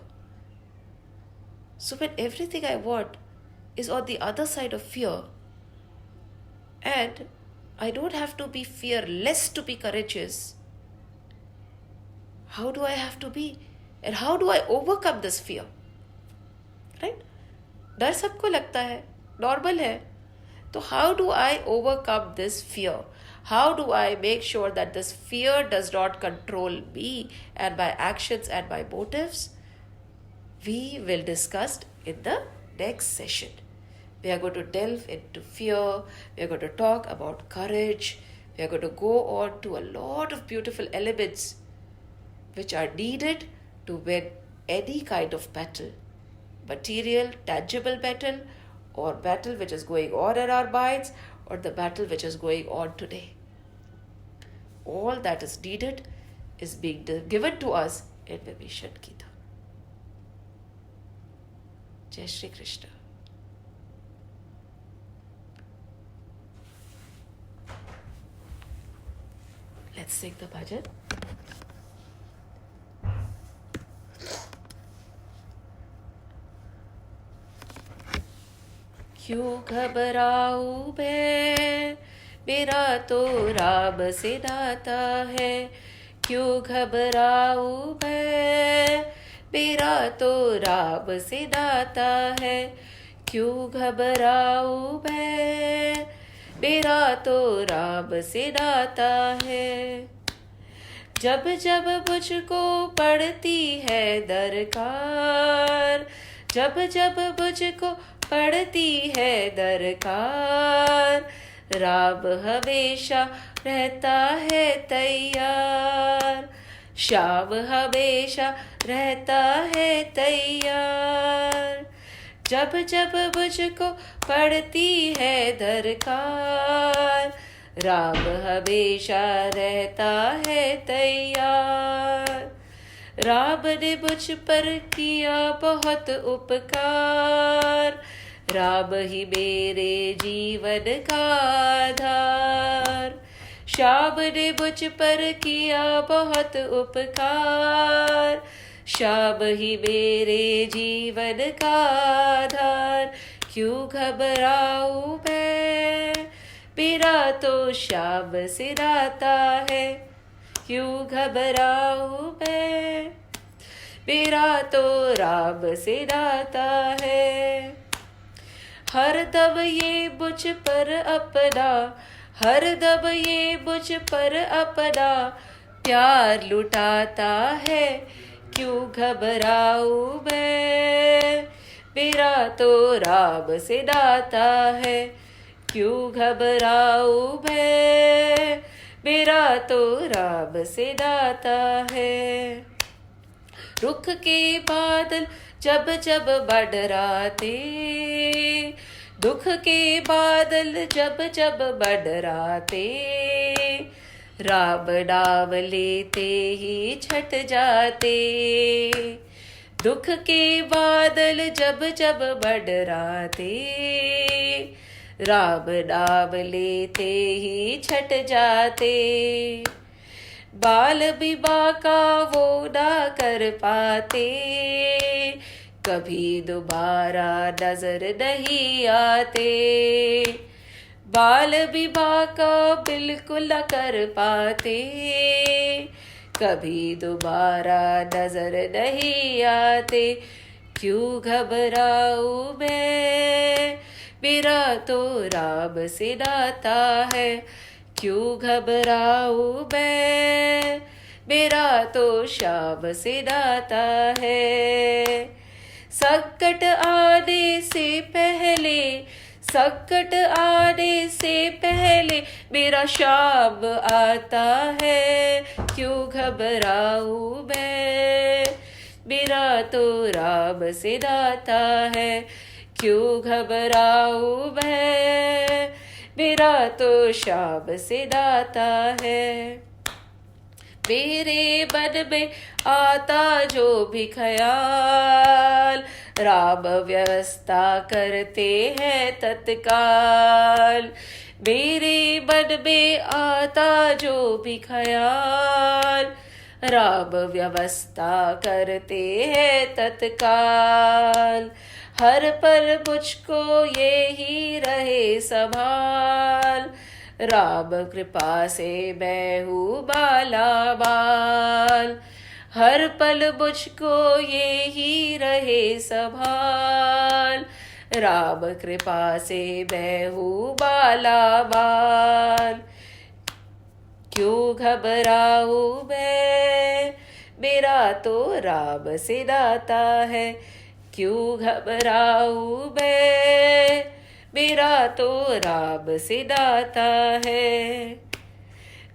So when everything I want is on the other side of fear, and I don't have to be fearless to be courageous, how do I have to be? And how do I overcome this fear? Right? डर सबको लगता है, normal है. तो how do I overcome this fear? How do I make sure that this fear does not control me and my actions and my motives? We will discuss in the next session. We are going to delve into fear. We are going to talk about courage. We are going to go on to a lot of beautiful elements which are needed to win any kind of battle. Material, tangible battle, or battle which is going on in our minds, or the battle which is going on today. All that is needed is being given to us in Vibhishan Gita. Jai Shri Krishna. Let's sing the bhajan. क्यों घबराऊं मैं, मेरा तो राम से नाता है। क्यों घबराऊं मैं, मेरा तो राम से नाता है। क्यों घबराऊं मैं, मेरा तो राम से नाता है। जब जब मुझको पड़ती है दरकार, जब जब मुझको पड़ती है दरकार, राम हमेशा रहता है तैयार। श्याम हमेशा रहता है तैयार। जब जब मुझको पड़ती है दरकार, राम हमेशा रहता है तैयार। राम ने मुझ पर किया बहुत उपकार, राम ही मेरे जीवन का आधार। श्याम ने मुझ पर किया बहुत उपकार, श्याम ही मेरे जीवन का आधार। क्यों घबराऊं मैं, मेरा तो श्याम से नाता है। क्यों घबराऊं मैं, मेरा तो राम से नाता है। हर दम ये मुझ पर अपना, हर दम ये मुझ पर अपना प्यार लुटाता है। क्यों घबराऊं मैं, मेरा तो राम से नाता है। क्यों घबराऊं मैं, मेरा तो राम से नाता है। रुख के बादल जब जब मंडराते, दुख के बादल जब जब मंडराते, राम नाम लेते ही छट जाते। दुख के बादल जब जब मंडराते, राम नाम लेते ही छट जाते। बाल विवाह का वो ना कर पाते, कभी दोबारा नजर नहीं आते। बाल विवाह का बिल्कुल न कर पाते, कभी दोबारा नजर नहीं आते। क्यों घबराऊं मैं, मेरा तो राम से नाता है। क्यों घबराऊं मैं, मेरा तो श्याम से नाता है। संकट आने से पहले, संकट आने से पहले मेरा श्याम आता है। क्यों घबराऊं मैं, मेरा तो राम से नाता है। क्यों घबराऊं मैं, मेरा तो श्याम से नाता है। मेरे मन में आता जो भी ख्याल, राम व्यवस्था करते हैं तत्काल। मेरे मन में आता जो भी ख्याल, राम व्यवस्था करते हैं तत्काल। हर पल मुझको ये ही रहे संभाल, राम कृपा से मैं हूँ मालामाल। हर पल मुझको ये ही रहे संभाल, राम कृपा से मैं हूँ मालामाल। क्यों घबराऊं मैं, मेरा तो राम से नाता है। क्यों घबराऊं मैं, मेरा तो राम से नाता है।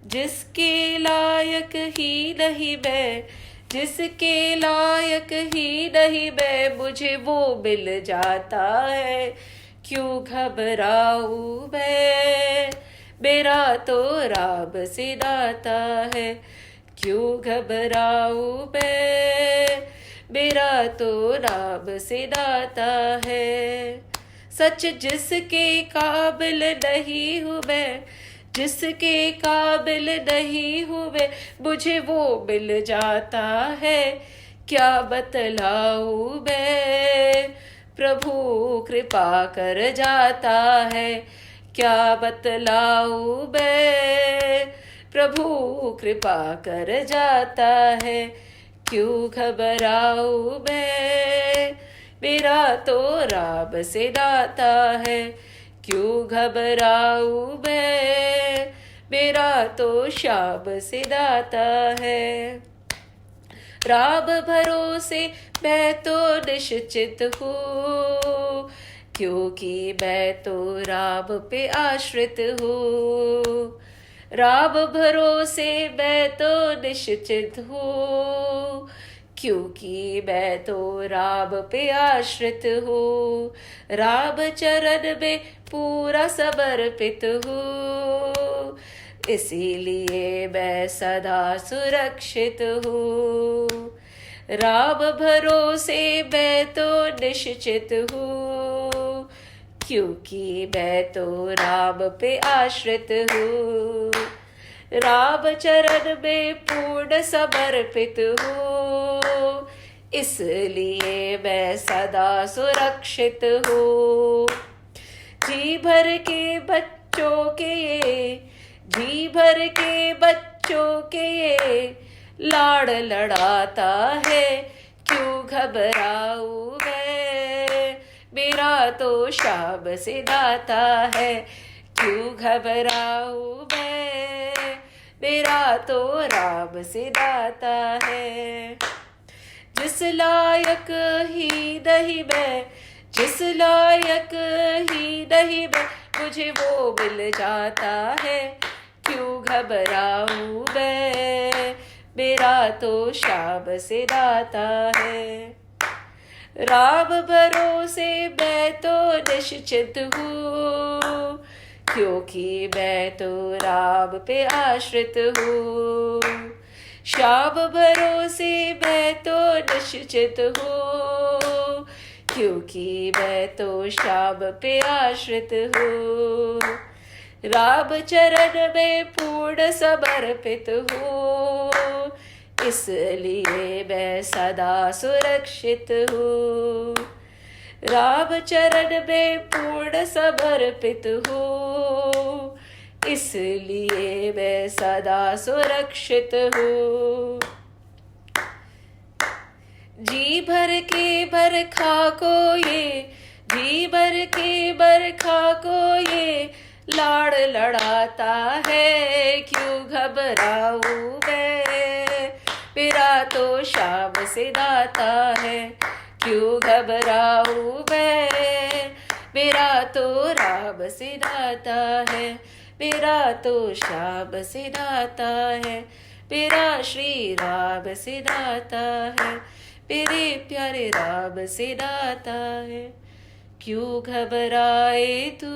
जिसके लायक ही नहीं मैं, जिसके लायक ही नहीं मैं, मुझे वो मिल जाता है। क्यों घबराऊं मैं, मेरा तो राम से नाता है। क्यों घबराऊं मैं, मेरा तो राम से नाता है। सच जिसके काबिल नहीं हूँ मैं, जिसके काबिल नहीं हुए मुझे वो मिल जाता है, क्या बतलाऊं मैं, प्रभु कृपा कर जाता है, क्या बतलाऊं मैं, प्रभु कृपा कर जाता है, क्यों घबराऊं मैं, मेरा तो राम से नाता है, क्यों घबराऊं मैं, मेरा तो श्याम से नाता है। राम भरोसे मैं तो निश्चित हूँ, क्योंकि मैं तो राम पे आश्रित हूँ। राम भरोसे मैं तो निश्चित हूँ, क्योंकि मैं तो राम पे आश्रित हूँ। राम चरण में पूरा समर्पित हूँ, इसीलिए मैं सदा सुरक्षित हूँ। राम भरोसे मैं तो निश्चित हूँ, क्योंकि मैं तो राम पे आश्रित हूँ। राम चरण में पूर्ण समर्पित हूँ, इसलिए मैं सदा सुरक्षित हूँ। जी भर के बच्चों के ये, जी भर के बच्चों के ये लाड़ लड़ाता है, क्यों घबराऊं मैं, मेरा तो श्याम से नाता है, क्यों घबराऊं मैं, मेरा तो राम से नाता है। जिस लायक ही नहीं मैं, जिस लायक ही नहीं मैं, मुझे वो मिल जाता है, क्यों घबराऊं मैं, मेरा तो श्याम से नाता है। राम भरोसे मैं तो निश्चित हूँ, क्योंकि मैं तो राम पे आश्रित हूँ। श्याम भरोसे मैं तो निश्चित हूँ, क्योंकि मैं तो श्याम पे आश्रित हूँ। राम चरण में पूर्ण समर्पित हूँ, इसलिए मैं सदा सुरक्षित हूँ। राम चरण में पूर्ण समर्पित हूँ, इसलिए मैं सदा सुरक्षित हूँ। जी भर के बरखा को ये, जी भर के बरखा को ये लाड़ लड़ाता है, क्यों घबराऊं मैं, मेरा तो श्याम से नाता है, क्यों घबराऊं मैं, मेरा तो राम से नाता है, मेरा तो श्याम से नाता है, मेरा श्री राम से नाता है, मेरे प्यारे राम से नाता है। क्यों घबराए तू,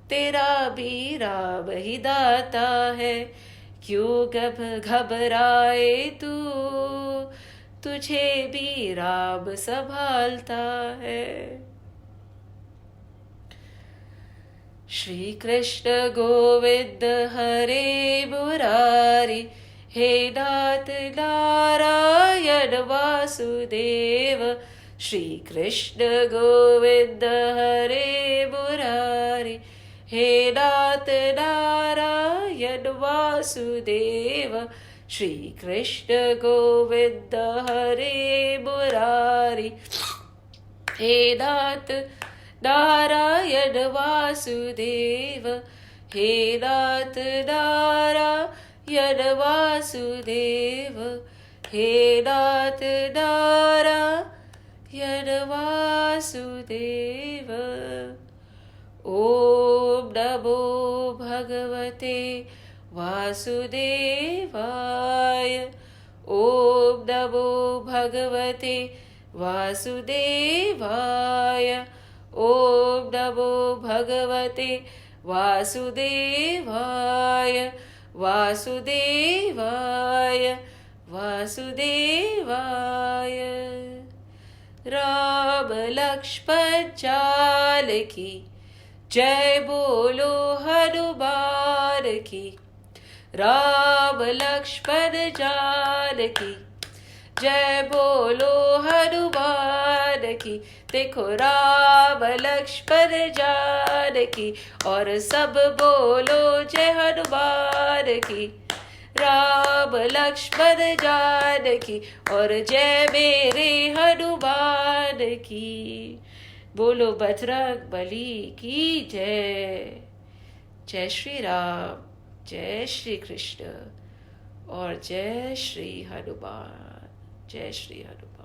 तेरा भी राम ही दाता है, क्यों घबराए तू, तुझे भी राम संभालता है। श्री कृष्ण गोविंद हरे मुरारी, हे नाथ नारायण वासुदेव। श्री कृष्ण गोविंद हरे मुरारी, हे नाथ नारायण वासुदेव। श्री कृष्ण गोविंद हरे मुरारी, हे नाथ नारायण वासुदेव, हे नाथ नारायण वासुदेव, हे नाथ नारायण वासुदेव। ओम नमो भगवते वासुदेवाय, ओम नमो भगवते वासुदेवाय, ओम नमो भगवते वासुदेवाय, वासुदेवाय वासुदेवाय। राम लक्ष्मण जानकी जय बोलो हनुमान की, राम लक्ष्मण जानकी। जय बोलो हनुमान की, देखो राम लक्ष्मण जानकी। और सब बोलो जय हनुमान की, राम लक्ष्मण जानकी। और जय मेरे हनुमान की। बोलो बजरंग बली की जय। जय श्री राम, जय श्री कृष्ण और जय श्री हनुमान। जय श्री हनुमान।